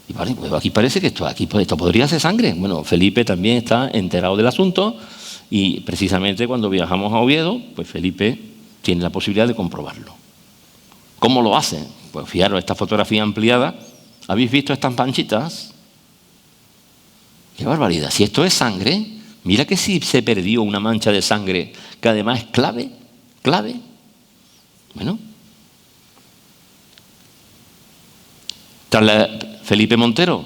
Y vale, pues aquí parece que esto podría ser sangre. Bueno, Felipe también está enterado del asunto y precisamente cuando viajamos a Oviedo, pues Felipe tiene la posibilidad de comprobarlo. ¿Cómo lo hace? Pues fijaros, esta fotografía ampliada, ¿habéis visto estas manchitas? ¡Qué barbaridad! Si esto es sangre, mira que si se perdió una mancha de sangre, que además es clave. Bueno. Felipe Montero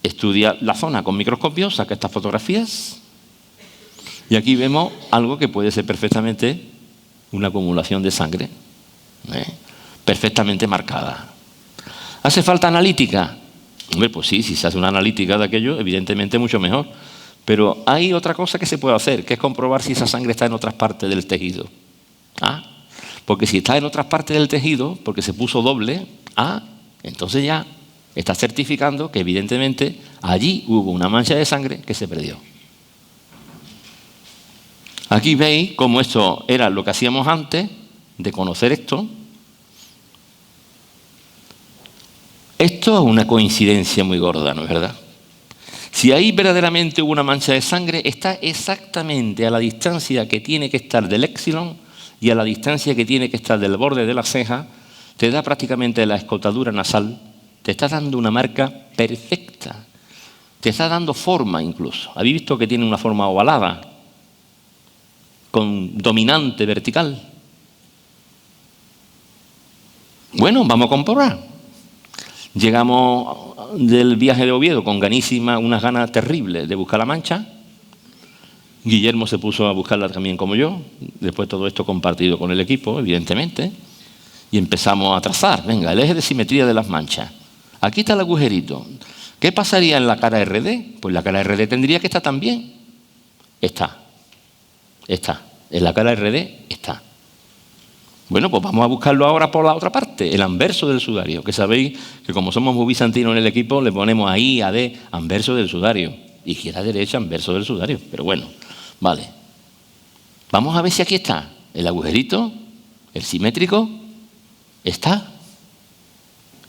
estudia la zona con microscopio, saca estas fotografías y aquí vemos algo que puede ser perfectamente una acumulación de sangre, perfectamente marcada. ¿Hace falta analítica? Hombre, pues sí, si se hace una analítica de aquello, evidentemente mucho mejor. Pero hay otra cosa que se puede hacer, que es comprobar si esa sangre está en otras partes del tejido. Porque si está en otras partes del tejido, porque se puso doble, entonces ya está certificando que evidentemente allí hubo una mancha de sangre que se perdió. Aquí veis cómo esto era lo que hacíamos antes de conocer esto. Esto es una coincidencia muy gorda, ¿no es verdad? Si ahí verdaderamente hubo una mancha de sangre, está exactamente a la distancia que tiene que estar del éxilon y a la distancia que tiene que estar del borde de la ceja, te da prácticamente la escotadura nasal, te está dando una marca perfecta, te está dando forma incluso. ¿Habéis visto que tiene una forma ovalada, con dominante vertical? Bueno, vamos a comprobar. Llegamos del viaje de Oviedo con unas ganas terribles de buscar la mancha. Guillermo se puso a buscarla también como yo. Después todo esto compartido con el equipo, evidentemente. Y empezamos a trazar. Venga, el eje de simetría de las manchas. Aquí está el agujerito. ¿Qué pasaría en la cara RD? Pues la cara RD tendría que estar también. Está. En la cara RD está. Bueno, pues vamos a buscarlo ahora por la otra parte, el anverso del sudario, que sabéis que como somos muy bizantinos en el equipo, le ponemos ahí AD, anverso del sudario, izquierda, derecha, anverso del sudario, pero bueno, vale. Vamos a ver si aquí está el agujerito, El simétrico está.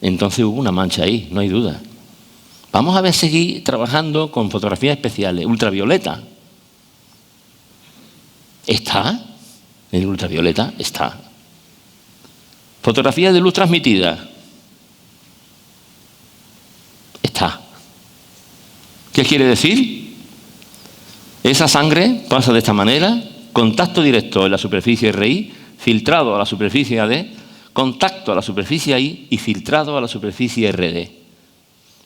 Entonces hubo una mancha ahí, no hay duda. Vamos a ver, seguir trabajando con fotografías especiales. Ultravioleta. ¿Está? En el ultravioleta está. Fotografía de luz transmitida. Está. ¿Qué quiere decir? Esa sangre pasa de esta manera, contacto directo en la superficie RI, filtrado a la superficie AD, contacto a la superficie AI y filtrado a la superficie RD.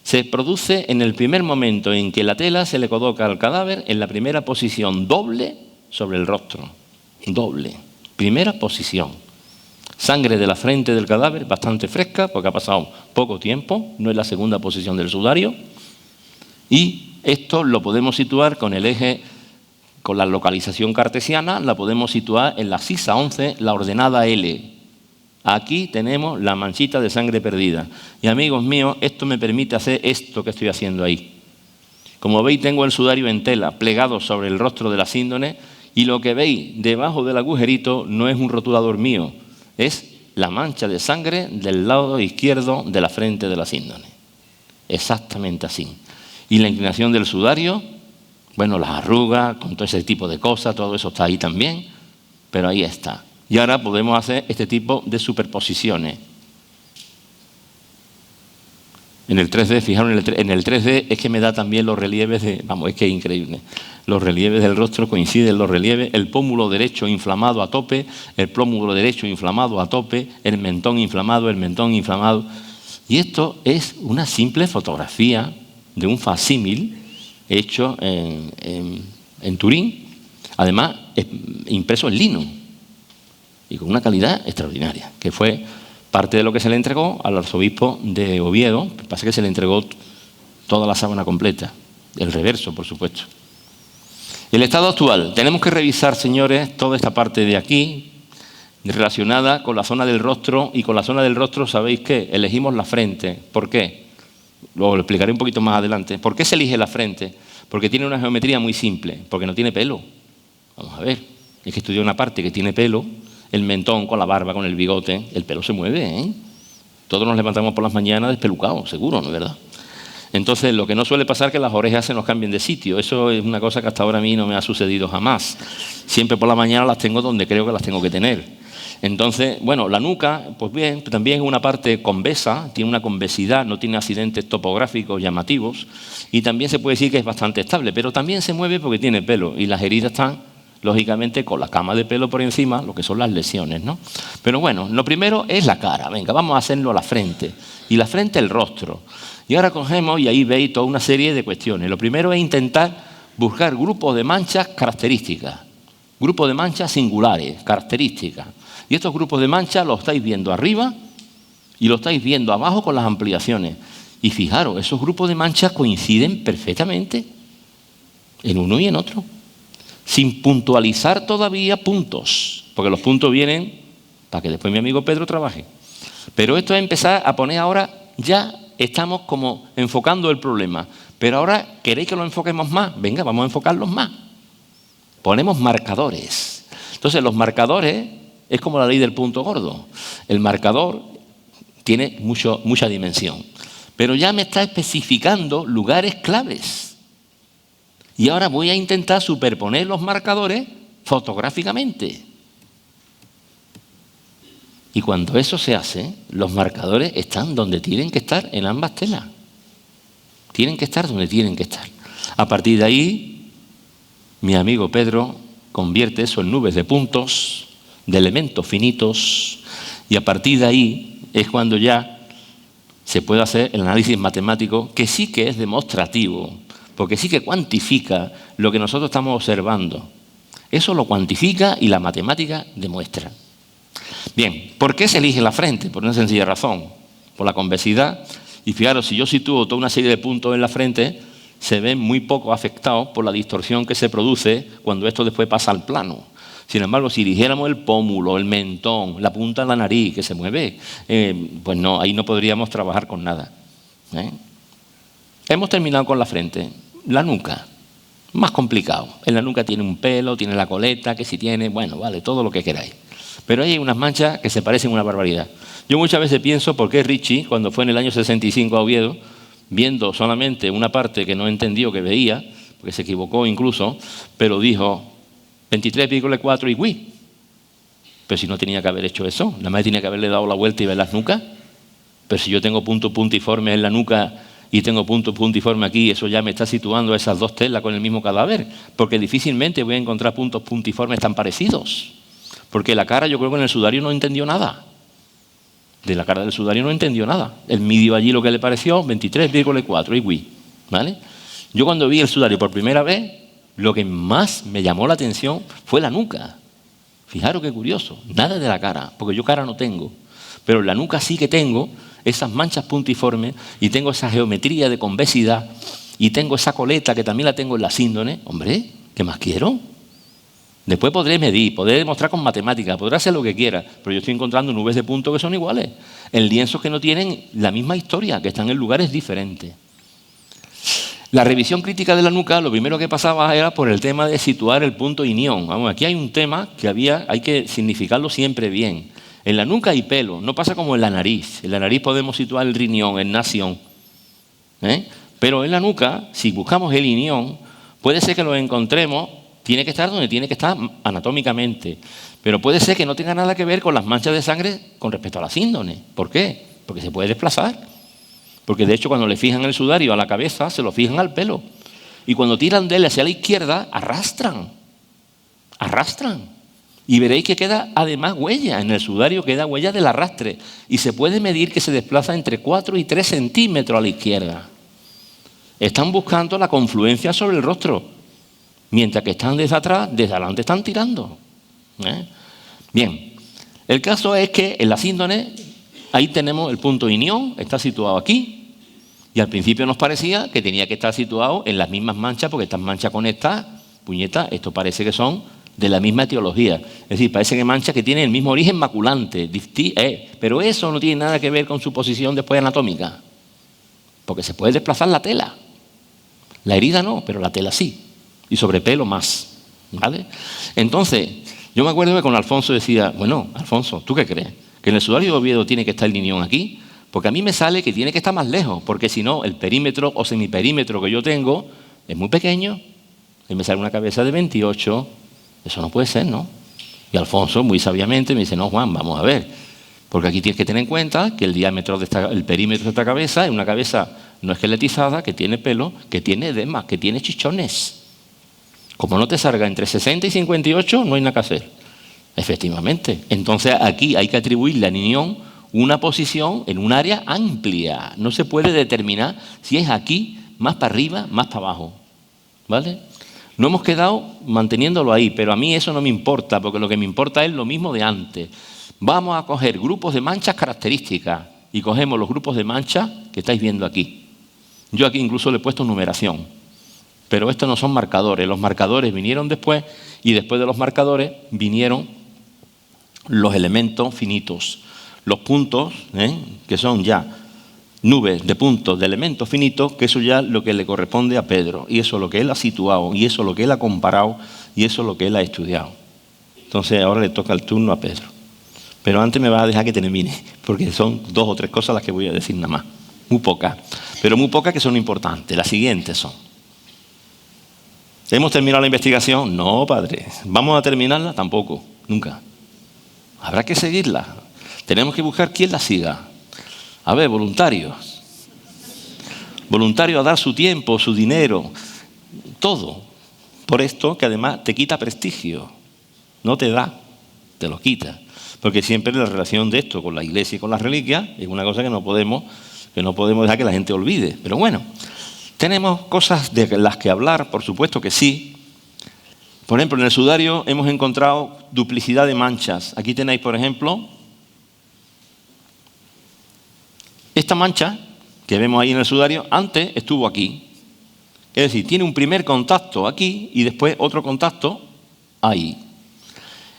Se produce en el primer momento en que la tela se le coloca al cadáver en la primera posición doble sobre el rostro. Doble. Primera posición. Sangre de la frente del cadáver bastante fresca porque ha pasado poco tiempo, no es la segunda posición del sudario. Y esto lo podemos situar con el eje, con la localización cartesiana, la podemos situar en la sisa 11, la ordenada L. Aquí tenemos la manchita de sangre perdida. Y amigos míos, esto me permite hacer esto que estoy haciendo ahí. Como veis, tengo el sudario en tela plegado sobre el rostro de la síndone y lo que veis debajo del agujerito no es un rotulador mío, es la mancha de sangre del lado izquierdo de la frente de la síndone. Exactamente así. Y la inclinación del sudario, bueno, las arrugas, con todo ese tipo de cosas, todo eso está ahí también, pero ahí está. Y ahora podemos hacer este tipo de superposiciones. En el 3D, fijaros, en el 3D es que me da también los relieves de... Vamos, es que es increíble. Los relieves del rostro coinciden los relieves, el pómulo derecho inflamado a tope, el pómulo derecho inflamado a tope, el mentón inflamado, el mentón inflamado. Y esto es una simple fotografía de un facsímil hecho en Turín, además impreso en lino y con una calidad extraordinaria, que fue parte de lo que se le entregó al arzobispo de Oviedo. Pasa que se le entregó toda la sábana completa, el reverso, por supuesto. El estado actual. Tenemos que revisar, señores, toda esta parte de aquí, relacionada con la zona del rostro, y con la zona del rostro, ¿sabéis qué? Elegimos la frente. ¿Por qué? Luego lo explicaré un poquito más adelante. ¿Por qué se elige la frente? Porque tiene una geometría muy simple, porque no tiene pelo. Vamos a ver, es que estudié una parte que tiene pelo, el mentón con la barba, con el bigote, el pelo se mueve, ¿eh? Todos nos levantamos por las mañanas despelucados, seguro, ¿no es verdad? Entonces, lo que no suele pasar es que las orejas se nos cambien de sitio. Eso es una cosa que hasta ahora a mí no me ha sucedido jamás. Siempre por la mañana las tengo donde creo que las tengo que tener. Entonces, bueno, la nuca, pues bien, también es una parte convexa, tiene una convexidad, no tiene accidentes topográficos llamativos, y también se puede decir que es bastante estable, pero también se mueve porque tiene pelo, y las heridas están, lógicamente, con la cama de pelo por encima, lo que son las lesiones, ¿no? Pero bueno, lo primero es la cara. Venga, vamos a hacerlo a la frente, y la frente el rostro. Y ahora cogemos, y ahí veis toda una serie de cuestiones. Lo primero es intentar buscar grupos de manchas características, grupos de manchas singulares, características. Y estos grupos de manchas los estáis viendo arriba y los estáis viendo abajo con las ampliaciones. Y fijaros, esos grupos de manchas coinciden perfectamente en uno y en otro, sin puntualizar todavía puntos, porque los puntos vienen para que después mi amigo Pedro trabaje. Pero esto es empezar a poner ahora, ya estamos como enfocando el problema, pero ahora ¿queréis que lo enfoquemos más? Venga, vamos a enfocarlos más. Ponemos marcadores. Entonces los marcadores es como la ley del punto gordo. El marcador tiene mucha dimensión, pero ya me está especificando lugares claves. Y ahora voy a intentar superponer los marcadores fotográficamente. Y cuando eso se hace, los marcadores están donde tienen que estar en ambas telas. Tienen que estar donde tienen que estar. A partir de ahí, mi amigo Pedro convierte eso en nubes de puntos, de elementos finitos, y a partir de ahí es cuando ya se puede hacer el análisis matemático, que sí que es demostrativo, porque sí que cuantifica lo que nosotros estamos observando. Eso lo cuantifica y la matemática demuestra. Bien, ¿por qué se elige la frente? Por una sencilla razón, por la convexidad. Y fijaros, si yo sitúo toda una serie de puntos en la frente, se ven muy poco afectados por la distorsión que se produce cuando esto después pasa al plano. Sin embargo, si eligiéramos el pómulo, el mentón, la punta de la nariz que se mueve, pues no, ahí no podríamos trabajar con nada. Hemos terminado con la frente. La nuca, más complicado. En la nuca tiene un pelo, tiene la coleta, que si tiene, bueno, vale, todo lo que queráis. Pero hay unas manchas que se parecen una barbaridad. Yo muchas veces pienso por qué Richie, cuando fue en el año 65 a Oviedo, viendo solamente una parte que no entendió que veía, porque se equivocó incluso, pero dijo 23,4 y ¡uy! Pero si no tenía que haber hecho eso, nada más tenía que haberle dado la vuelta y ver las nucas. Pero si yo tengo puntos puntiformes en la nuca y tengo puntos puntiformes aquí, eso ya me está situando a esas dos telas con el mismo cadáver, porque difícilmente voy a encontrar puntos puntiformes tan parecidos. Porque la cara, yo creo que en el sudario no entendió nada. De la cara del sudario no entendió nada. Él midió allí lo que le pareció, 23,4 y ¡uy! ¿Vale? Yo cuando vi el sudario por primera vez, lo que más me llamó la atención fue la nuca. Fijaros qué curioso, nada de la cara, porque yo cara no tengo, pero en la nuca sí que tengo esas manchas puntiformes y tengo esa geometría de convexidad y tengo esa coleta que también la tengo en la síndone. Hombre, ¿qué más quiero? Después podré medir, podré demostrar con matemáticas, podré hacer lo que quiera, pero yo estoy encontrando nubes de puntos que son iguales, en lienzos que no tienen la misma historia, que están en lugares diferentes. La revisión crítica de la nuca, lo primero que pasaba era por el tema de situar el punto inión. Vamos, aquí hay un tema que hay que significarlo siempre bien. En la nuca hay pelo, no pasa como en la nariz. En la nariz podemos situar el rinión, el nación. Pero en la nuca, si buscamos el inión, puede ser que lo encontremos, tiene que estar donde tiene que estar anatómicamente. Pero puede ser que no tenga nada que ver con las manchas de sangre con respecto a la síndone. ¿Por qué? Porque se puede desplazar. Porque de hecho cuando le fijan el sudario a la cabeza, se lo fijan al pelo. Y cuando tiran de él hacia la izquierda, arrastran. Y veréis que queda además huella, en el sudario queda huella del arrastre. Y se puede medir que se desplaza entre 4 y 3 centímetros a la izquierda. Están buscando la confluencia sobre el rostro. Mientras que están desde atrás, desde adelante están tirando. Bien, el caso es que en la síndone, ahí tenemos el punto inión, está situado aquí. Y al principio nos parecía que tenía que estar situado en las mismas manchas, porque estas manchas con estas, puñetas, esto parece que son de la misma etiología. Es decir, parece que manchas que tienen el mismo origen maculante. Pero eso no tiene nada que ver con su posición después anatómica. Porque se puede desplazar la tela. La herida no, pero la tela sí. Y sobre pelo más. ¿Vale? Entonces, yo me acuerdo que con Alfonso decía, bueno, Alfonso, ¿tú qué crees? ¿Que en el sudario de Oviedo tiene que estar el inión aquí? Porque a mí me sale que tiene que estar más lejos, porque si no, el perímetro o semiperímetro que yo tengo es muy pequeño. Y me sale una cabeza de 28, eso no puede ser, ¿no? Y Alfonso, muy sabiamente, me dice, no, Juan, vamos a ver. Porque aquí tienes que tener en cuenta que el diámetro el perímetro de esta cabeza es una cabeza no esqueletizada, que tiene pelo, que tiene edemas, que tiene chichones. Como no te salga entre 60 y 58, no hay nada que hacer. Efectivamente. Entonces aquí hay que atribuirle al inión una posición en un área amplia. No se puede determinar si es aquí, más para arriba, más para abajo. ¿Vale? No hemos quedado manteniéndolo ahí, pero a mí eso no me importa, porque lo que me importa es lo mismo de antes. Vamos a coger grupos de manchas características y cogemos los grupos de manchas que estáis viendo aquí. Yo aquí incluso le he puesto numeración, pero estos no son marcadores. Los marcadores vinieron después y después de los marcadores vinieron los elementos finitos. Los puntos, que son ya nubes de puntos de elementos finitos, que eso ya es lo que le corresponde a Pedro. Y eso es lo que él ha situado, y eso es lo que él ha comparado, y eso es lo que él ha estudiado. Entonces ahora le toca el turno a Pedro. Pero antes me vas a dejar que termine, porque son 2 o 3 cosas las que voy a decir nada más. Muy pocas, pero muy pocas que son importantes. Las siguientes son: ¿hemos terminado la investigación? No, padre. ¿Vamos a terminarla? Tampoco, nunca. Habrá que seguirla. Tenemos que buscar quién la siga. A ver, voluntarios. Voluntarios a dar su tiempo, su dinero, todo. Por esto que además te quita prestigio. No te da, te lo quita. Porque siempre la relación de esto con la iglesia y con las reliquias es una cosa que no podemos dejar que la gente olvide. Pero bueno, tenemos cosas de las que hablar, por supuesto que sí. Por ejemplo, en el sudario hemos encontrado duplicidad de manchas. Aquí tenéis, por ejemplo, esta mancha que vemos ahí en el sudario, antes estuvo aquí. Es decir, tiene un primer contacto aquí y después otro contacto ahí.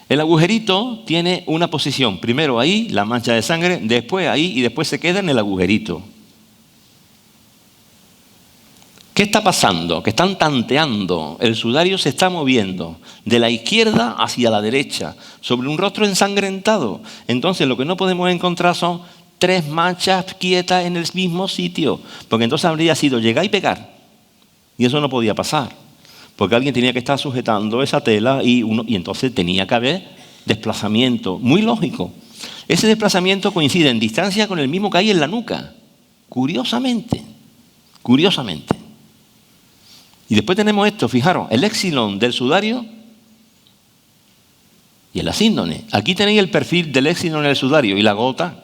El agujerito tiene una posición, primero ahí, la mancha de sangre, después ahí y después se queda en el agujerito. ¿Qué está pasando? Que están tanteando, el sudario se está moviendo de la izquierda hacia la derecha, sobre un rostro ensangrentado. Entonces lo que no podemos encontrar son 3 manchas quietas en el mismo sitio, porque entonces habría sido llegar y pegar. Y eso no podía pasar, porque alguien tenía que estar sujetando esa tela y entonces tenía que haber desplazamiento, muy lógico. Ese desplazamiento coincide en distancia con el mismo que hay en la nuca, curiosamente. Y después tenemos esto, fijaros, el éxilon del sudario y el asíndone. Aquí tenéis el perfil del éxilon en el sudario y la gota.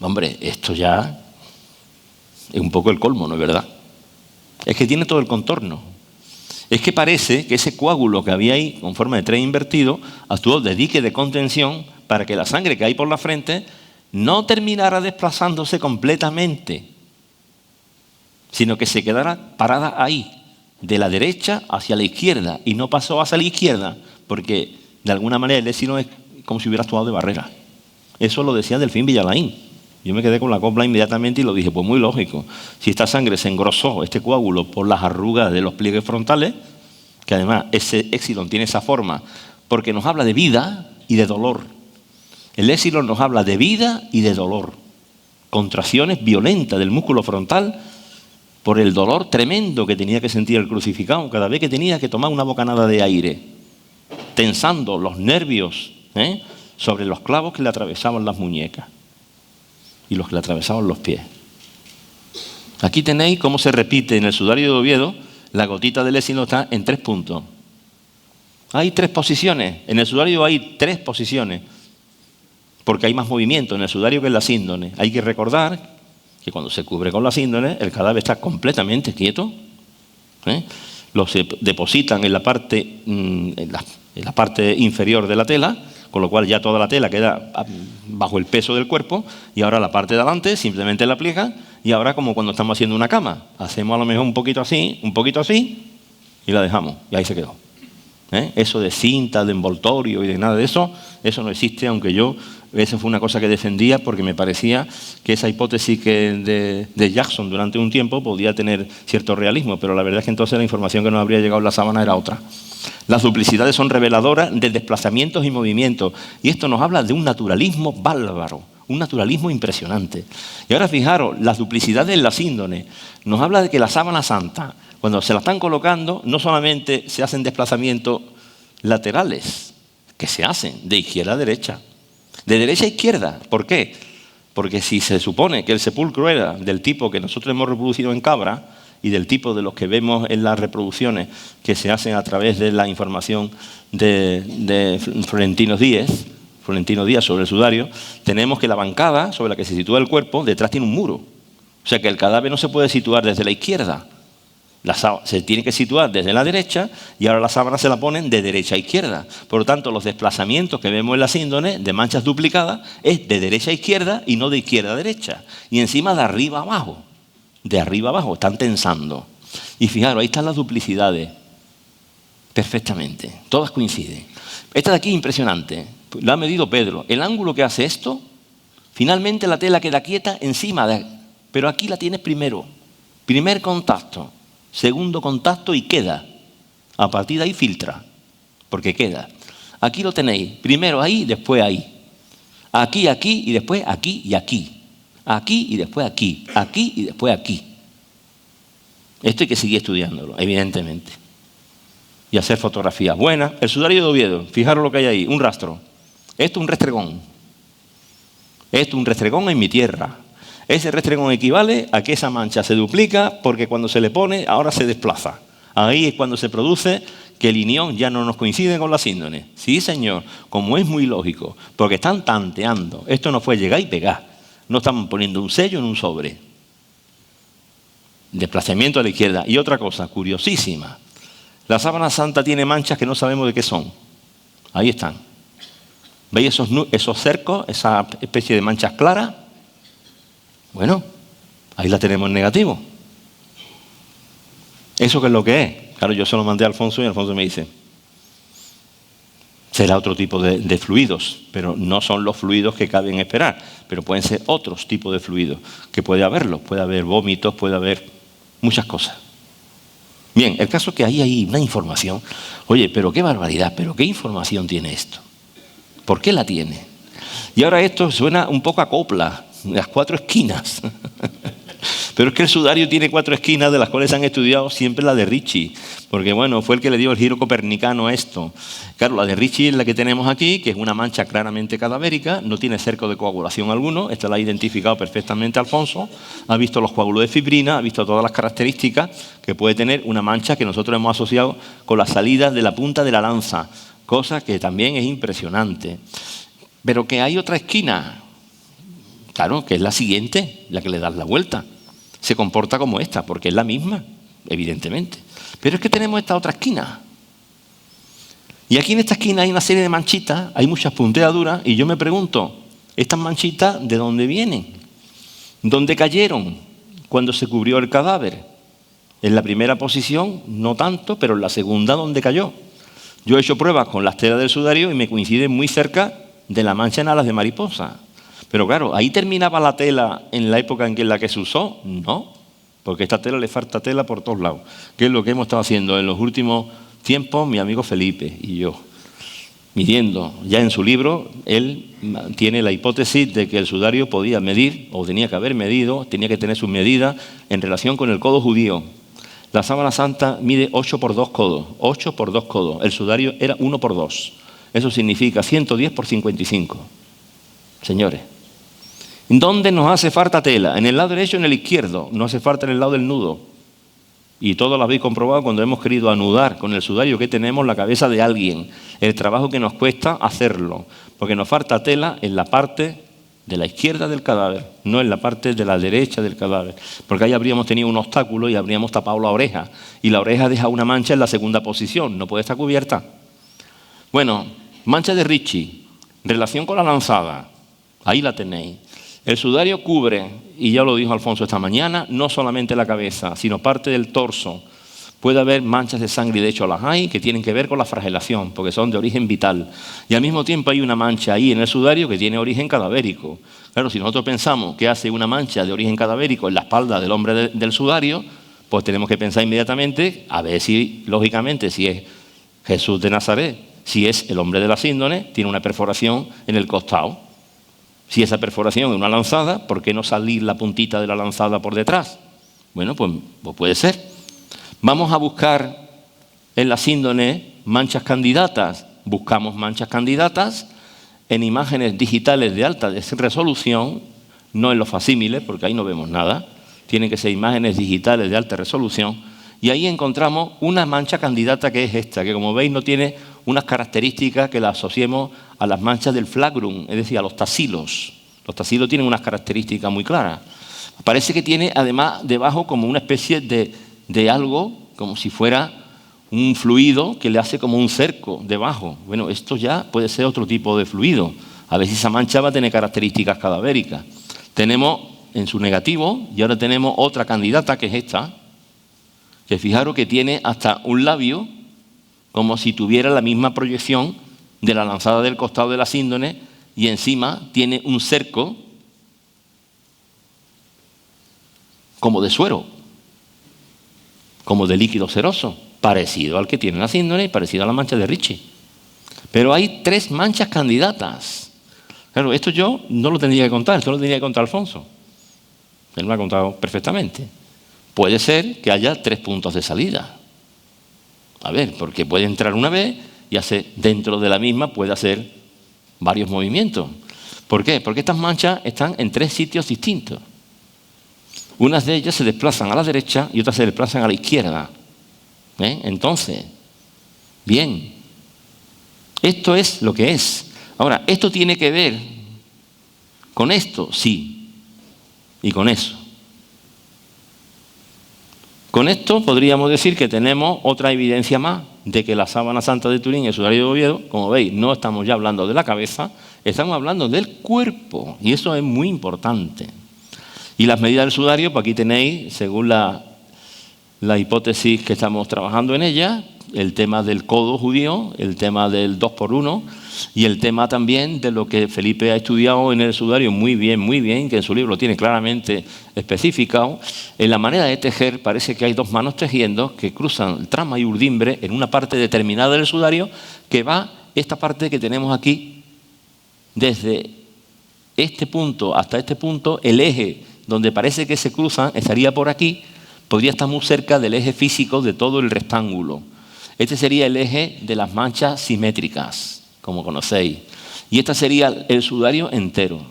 Hombre, esto ya es un poco el colmo, ¿no es verdad? Es que tiene todo el contorno. Es que parece que ese coágulo que había ahí, con forma de tren invertido, actuó de dique de contención para que la sangre que hay por la frente no terminara desplazándose completamente, sino que se quedara parada ahí, de la derecha hacia la izquierda, y no pasó hacia la izquierda, porque de alguna manera el éxilon es como si hubiera actuado de barrera. Eso lo decía Delfín Villalain. Yo me quedé con la copla inmediatamente y lo dije, pues muy lógico. Si esta sangre se engrosó, este coágulo, por las arrugas de los pliegues frontales, que además ese éxilon tiene esa forma, porque nos habla de vida y de dolor. El éxilon nos habla de vida y de dolor. Contracciones violentas del músculo frontal por el dolor tremendo que tenía que sentir el crucificado cada vez que tenía que tomar una bocanada de aire, tensando los nervios sobre los clavos que le atravesaban las muñecas y los que le atravesaban los pies. Aquí tenéis cómo se repite en el sudario de Oviedo, la gotita del éxilon está en 3 puntos. Hay 3 posiciones, en el sudario hay 3 posiciones, porque hay más movimiento en el sudario que en la síndone. Hay que recordar que cuando se cubre con la síndone, el cadáver está completamente quieto, los depositan en la parte inferior de la tela, con lo cual ya toda la tela queda bajo el peso del cuerpo, y ahora la parte de adelante simplemente la pliegan, y ahora como cuando estamos haciendo una cama, hacemos a lo mejor un poquito así, y la dejamos, y ahí se quedó. Eso de cinta, de envoltorio y de nada de eso, eso no existe, aunque esa fue una cosa que defendía porque me parecía que esa hipótesis de Jackson durante un tiempo podía tener cierto realismo, pero la verdad es que entonces la información que nos habría llegado en la sábana era otra. Las duplicidades son reveladoras de desplazamientos y movimientos, y esto nos habla de un naturalismo bárbaro, un naturalismo impresionante. Y ahora fijaros, las duplicidades en la síndone nos habla de que la sábana santa, cuando se la están colocando, no solamente se hacen desplazamientos laterales, que se hacen de izquierda a derecha, de derecha a izquierda. ¿Por qué? Porque si se supone que el sepulcro era del tipo que nosotros hemos reproducido en cabra y del tipo de los que vemos en las reproducciones que se hacen a través de la información de Florentino Díaz sobre el sudario, tenemos que la bancada sobre la que se sitúa el cuerpo, detrás tiene un muro. O sea que el cadáver no se puede situar desde la izquierda. Se tiene que situar desde la derecha y ahora la sábana se la ponen de derecha a izquierda. Por lo tanto, los desplazamientos que vemos en la síndone de manchas duplicadas es de derecha a izquierda y no de izquierda a derecha. Y encima de arriba a abajo. De arriba a abajo, están tensando. Y fijaros, ahí están las duplicidades. Perfectamente, todas coinciden. Esta de aquí es impresionante. Lo ha medido Pedro. El ángulo que hace esto, finalmente la tela queda quieta encima pero aquí la tienes primero. Primer contacto. Segundo contacto y queda. A partir de ahí filtra, porque queda. Aquí lo tenéis, primero ahí, después ahí. Aquí y después aquí y aquí. Aquí y después aquí. Aquí y después aquí. Esto hay que seguir estudiándolo, evidentemente. Y hacer fotografías buenas. El sudario de Oviedo, fijaros lo que hay ahí, un rastro. Esto es un restregón. Esto es un restregón en mi tierra. Ese restregón equivale a que esa mancha se duplica porque cuando se le pone, ahora se desplaza. Ahí es cuando se produce que el inión ya no nos coincide con la síndone. Sí, señor, como es muy lógico, porque están tanteando. Esto no fue llegar y pegar. No están poniendo un sello en un sobre. Desplazamiento a la izquierda. Y otra cosa, curiosísima. La sábana santa tiene manchas que no sabemos de qué son. Ahí están. ¿Veis esos cercos, esa especie de manchas claras? Bueno, ahí la tenemos en negativo. ¿Eso qué es lo que es? Claro, yo se lo mandé a Alfonso y Alfonso me dice, será otro tipo de fluidos, pero no son los fluidos que caben esperar, pero pueden ser otros tipos de fluidos, que puede haberlos, puede haber vómitos, puede haber muchas cosas. Bien, el caso es que ahí hay una información. Oye, pero qué barbaridad, pero qué información tiene esto. ¿Por qué la tiene? Y ahora esto suena un poco a copla, las 4 esquinas. Pero es que el sudario tiene 4 esquinas, de las cuales han estudiado siempre la de Ricci, porque bueno, fue el que le dio el giro copernicano a esto. Claro, la de Ricci es la que tenemos aquí, que es una mancha claramente cadavérica, no tiene cerco de coagulación alguno, esta la ha identificado perfectamente Alfonso, ha visto los coágulos de fibrina, ha visto todas las características que puede tener una mancha que nosotros hemos asociado con las salidas de la punta de la lanza, cosa que también es impresionante. Pero que hay otra esquina, claro, que es la siguiente, la que le das la vuelta. Se comporta como esta, porque es la misma, evidentemente. Pero es que tenemos esta otra esquina. Y aquí en esta esquina hay una serie de manchitas, hay muchas punteaduras, y yo me pregunto, ¿estas manchitas de dónde vienen? ¿Dónde cayeron cuando se cubrió el cadáver? En la primera posición, no tanto, pero en la segunda, ¿dónde cayó? Yo he hecho pruebas con las telas del sudario y me coinciden muy cerca de la mancha en alas de mariposa. Pero claro, ¿ahí terminaba la tela en la época en la que se usó? No, porque a esta tela le falta tela por todos lados. ¿Qué es lo que hemos estado haciendo en los últimos tiempos? Mi amigo Felipe y yo, midiendo. Ya en su libro, él tiene la hipótesis de que el sudario podía medir, o tenía que haber medido, tenía que tener sus medidas en relación con el codo judío. La sábana santa mide 8 por 2 codos, 8 por 2 codos. El sudario era 1 por 2. Eso significa 110 por 55. Señores, ¿dónde nos hace falta tela? ¿En el lado derecho o en el izquierdo? No hace falta en el lado del nudo. Y todos lo habéis comprobado cuando hemos querido anudar con el sudario que tenemos la cabeza de alguien. El trabajo que nos cuesta hacerlo. Porque nos falta tela en la parte de la izquierda del cadáver, no en la parte de la derecha del cadáver. Porque ahí habríamos tenido un obstáculo y habríamos tapado la oreja. Y la oreja deja una mancha en la segunda posición. No puede estar cubierta. Bueno, mancha de Ricci. Relación con la lanzada. Ahí la tenéis. El sudario cubre, y ya lo dijo Alfonso esta mañana, no solamente la cabeza, sino parte del torso. Puede haber manchas de sangre, y de hecho las hay, que tienen que ver con la flagelación, porque son de origen vital. Y al mismo tiempo hay una mancha ahí en el sudario que tiene origen cadavérico. Claro, si nosotros pensamos que hace una mancha de origen cadavérico en la espalda del hombre del sudario, pues tenemos que pensar inmediatamente, a ver si, lógicamente, si es Jesús de Nazaret, si es el hombre de la síndone, tiene una perforación en el costado. Si esa perforación es una lanzada, ¿por qué no salir la puntita de la lanzada por detrás? Bueno, pues puede ser. Vamos a buscar en la síndone manchas candidatas. Buscamos manchas candidatas en imágenes digitales de alta resolución, no en los facímiles, porque ahí no vemos nada. Tienen que ser imágenes digitales de alta resolución. Y ahí encontramos una mancha candidata que es esta, que como veis no tiene unas características que la asociemos a las manchas del flagrum, es decir, a los taxilos. Los taxilos tienen unas características muy claras. Parece que tiene además debajo como una especie de algo, como si fuera un fluido que le hace como un cerco debajo. Bueno, esto ya puede ser otro tipo de fluido. A ver si esa mancha va a tener características cadavéricas. Tenemos en su negativo, y ahora tenemos otra candidata que es esta, que fijaros que tiene hasta un labio como si tuviera la misma proyección de la lanzada del costado de la síndone, y encima tiene un cerco como de suero, como de líquido seroso, parecido al que tiene la síndone y parecido a la mancha de Ricci. Pero hay 3 manchas candidatas. Claro, esto yo no lo tendría que contar, esto lo tendría que contar Alfonso. Él me lo ha contado perfectamente. Puede ser que haya 3 puntos de salida. A ver, porque puede entrar una vez y dentro de la misma puede hacer varios movimientos. ¿Por qué? Porque estas manchas están en 3 sitios distintos. Unas de ellas se desplazan a la derecha y otras se desplazan a la izquierda. Entonces, bien, esto es lo que es. Ahora, ¿esto tiene que ver con esto? Sí, y con eso. Con esto podríamos decir que tenemos otra evidencia más de que la sábana santa de Turín y el sudario de Oviedo, como veis, no estamos ya hablando de la cabeza, estamos hablando del cuerpo, y eso es muy importante. Y las medidas del sudario, pues aquí tenéis, según la hipótesis que estamos trabajando en ella, el tema del codo judío, el tema del 2x1 y el tema también de lo que Felipe ha estudiado en el sudario muy bien, que en su libro lo tiene claramente especificado. En la manera de tejer parece que hay dos manos tejiendo que cruzan trama y urdimbre en una parte determinada del sudario que va esta parte que tenemos aquí, desde este punto hasta este punto, el eje donde parece que se cruzan estaría por aquí, podría estar muy cerca del eje físico de todo el rectángulo. Este sería el eje de las manchas simétricas, como conocéis. Y este sería el sudario entero.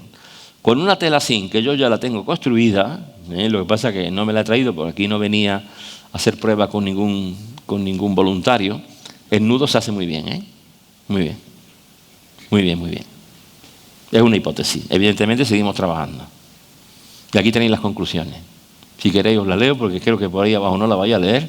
Con una tela zinc, que yo ya la tengo construida, lo que pasa es que no me la he traído porque aquí no venía a hacer prueba con ningún voluntario, el nudo se hace muy bien, Muy bien. Muy bien, muy bien. Es una hipótesis. Evidentemente seguimos trabajando. Y aquí tenéis las conclusiones. Si queréis os la leo porque creo que por ahí abajo no la vais a leer.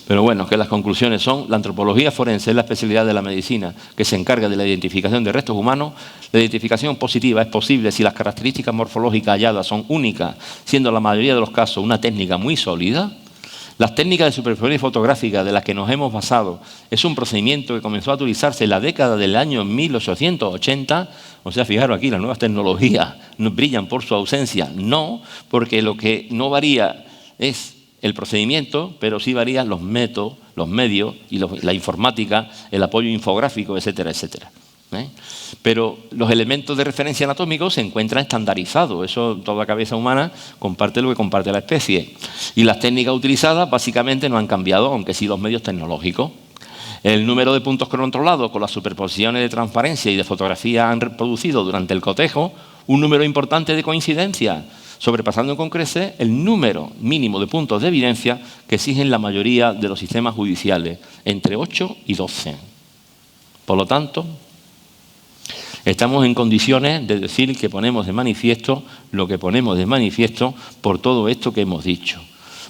Pero bueno, que las conclusiones son: la antropología forense es la especialidad de la medicina que se encarga de la identificación de restos humanos. La identificación positiva es posible si las características morfológicas halladas son únicas, siendo la mayoría de los casos una técnica muy sólida. Las técnicas de superficie fotográfica de las que nos hemos basado es un procedimiento que comenzó a utilizarse en la década del año 1880. O sea, fijaros aquí, las nuevas tecnologías no brillan por su ausencia. No, porque lo que no varía es el procedimiento, pero sí varían los métodos, los medios y la informática, el apoyo infográfico, etcétera, etcétera. Pero los elementos de referencia anatómicos se encuentran estandarizados. Eso toda cabeza humana comparte lo que comparte la especie. Y las técnicas utilizadas básicamente no han cambiado, aunque sí los medios tecnológicos. El número de puntos controlados con las superposiciones de transparencia y de fotografía han reproducido durante el cotejo un número importante de coincidencias, sobrepasando con creces el número mínimo de puntos de evidencia que exigen la mayoría de los sistemas judiciales, entre 8 y 12. Por lo tanto, estamos en condiciones de decir que ponemos de manifiesto lo que ponemos de manifiesto por todo esto que hemos dicho.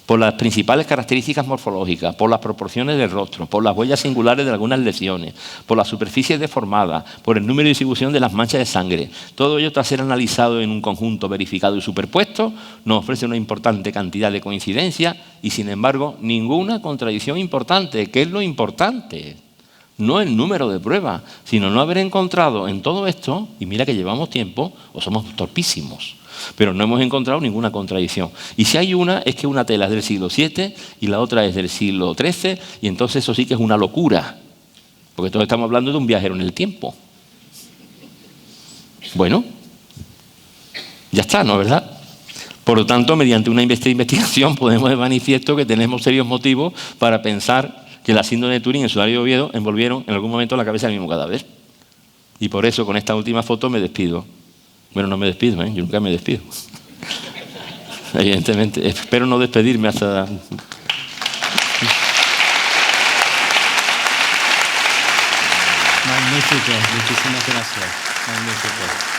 Por las principales características morfológicas, por las proporciones del rostro, por las huellas singulares de algunas lesiones, por las superficies deformadas, por el número y distribución de las manchas de sangre. Todo ello, tras ser analizado en un conjunto verificado y superpuesto, nos ofrece una importante cantidad de coincidencias y, sin embargo, ninguna contradicción importante. ¿Qué es lo importante? No el número de pruebas, sino no haber encontrado en todo esto, y mira que llevamos tiempo, o somos torpísimos, pero no hemos encontrado ninguna contradicción. Y si hay una, es que una tela es del siglo VII y la otra es del siglo XIII, y entonces eso sí que es una locura, porque todos estamos hablando de un viajero en el tiempo. Bueno, ya está, ¿no es verdad? Por lo tanto, mediante una investigación podemos de manifiesto que tenemos serios motivos para pensar que la síndrome de Turing en Sudario de Oviedo envolvieron en algún momento la cabeza del mismo cadáver. Y por eso, con esta última foto, me despido. Bueno, no me despido, yo nunca me despido. Evidentemente, espero no despedirme hasta... Magnífico, muchísimas gracias. Magnífico.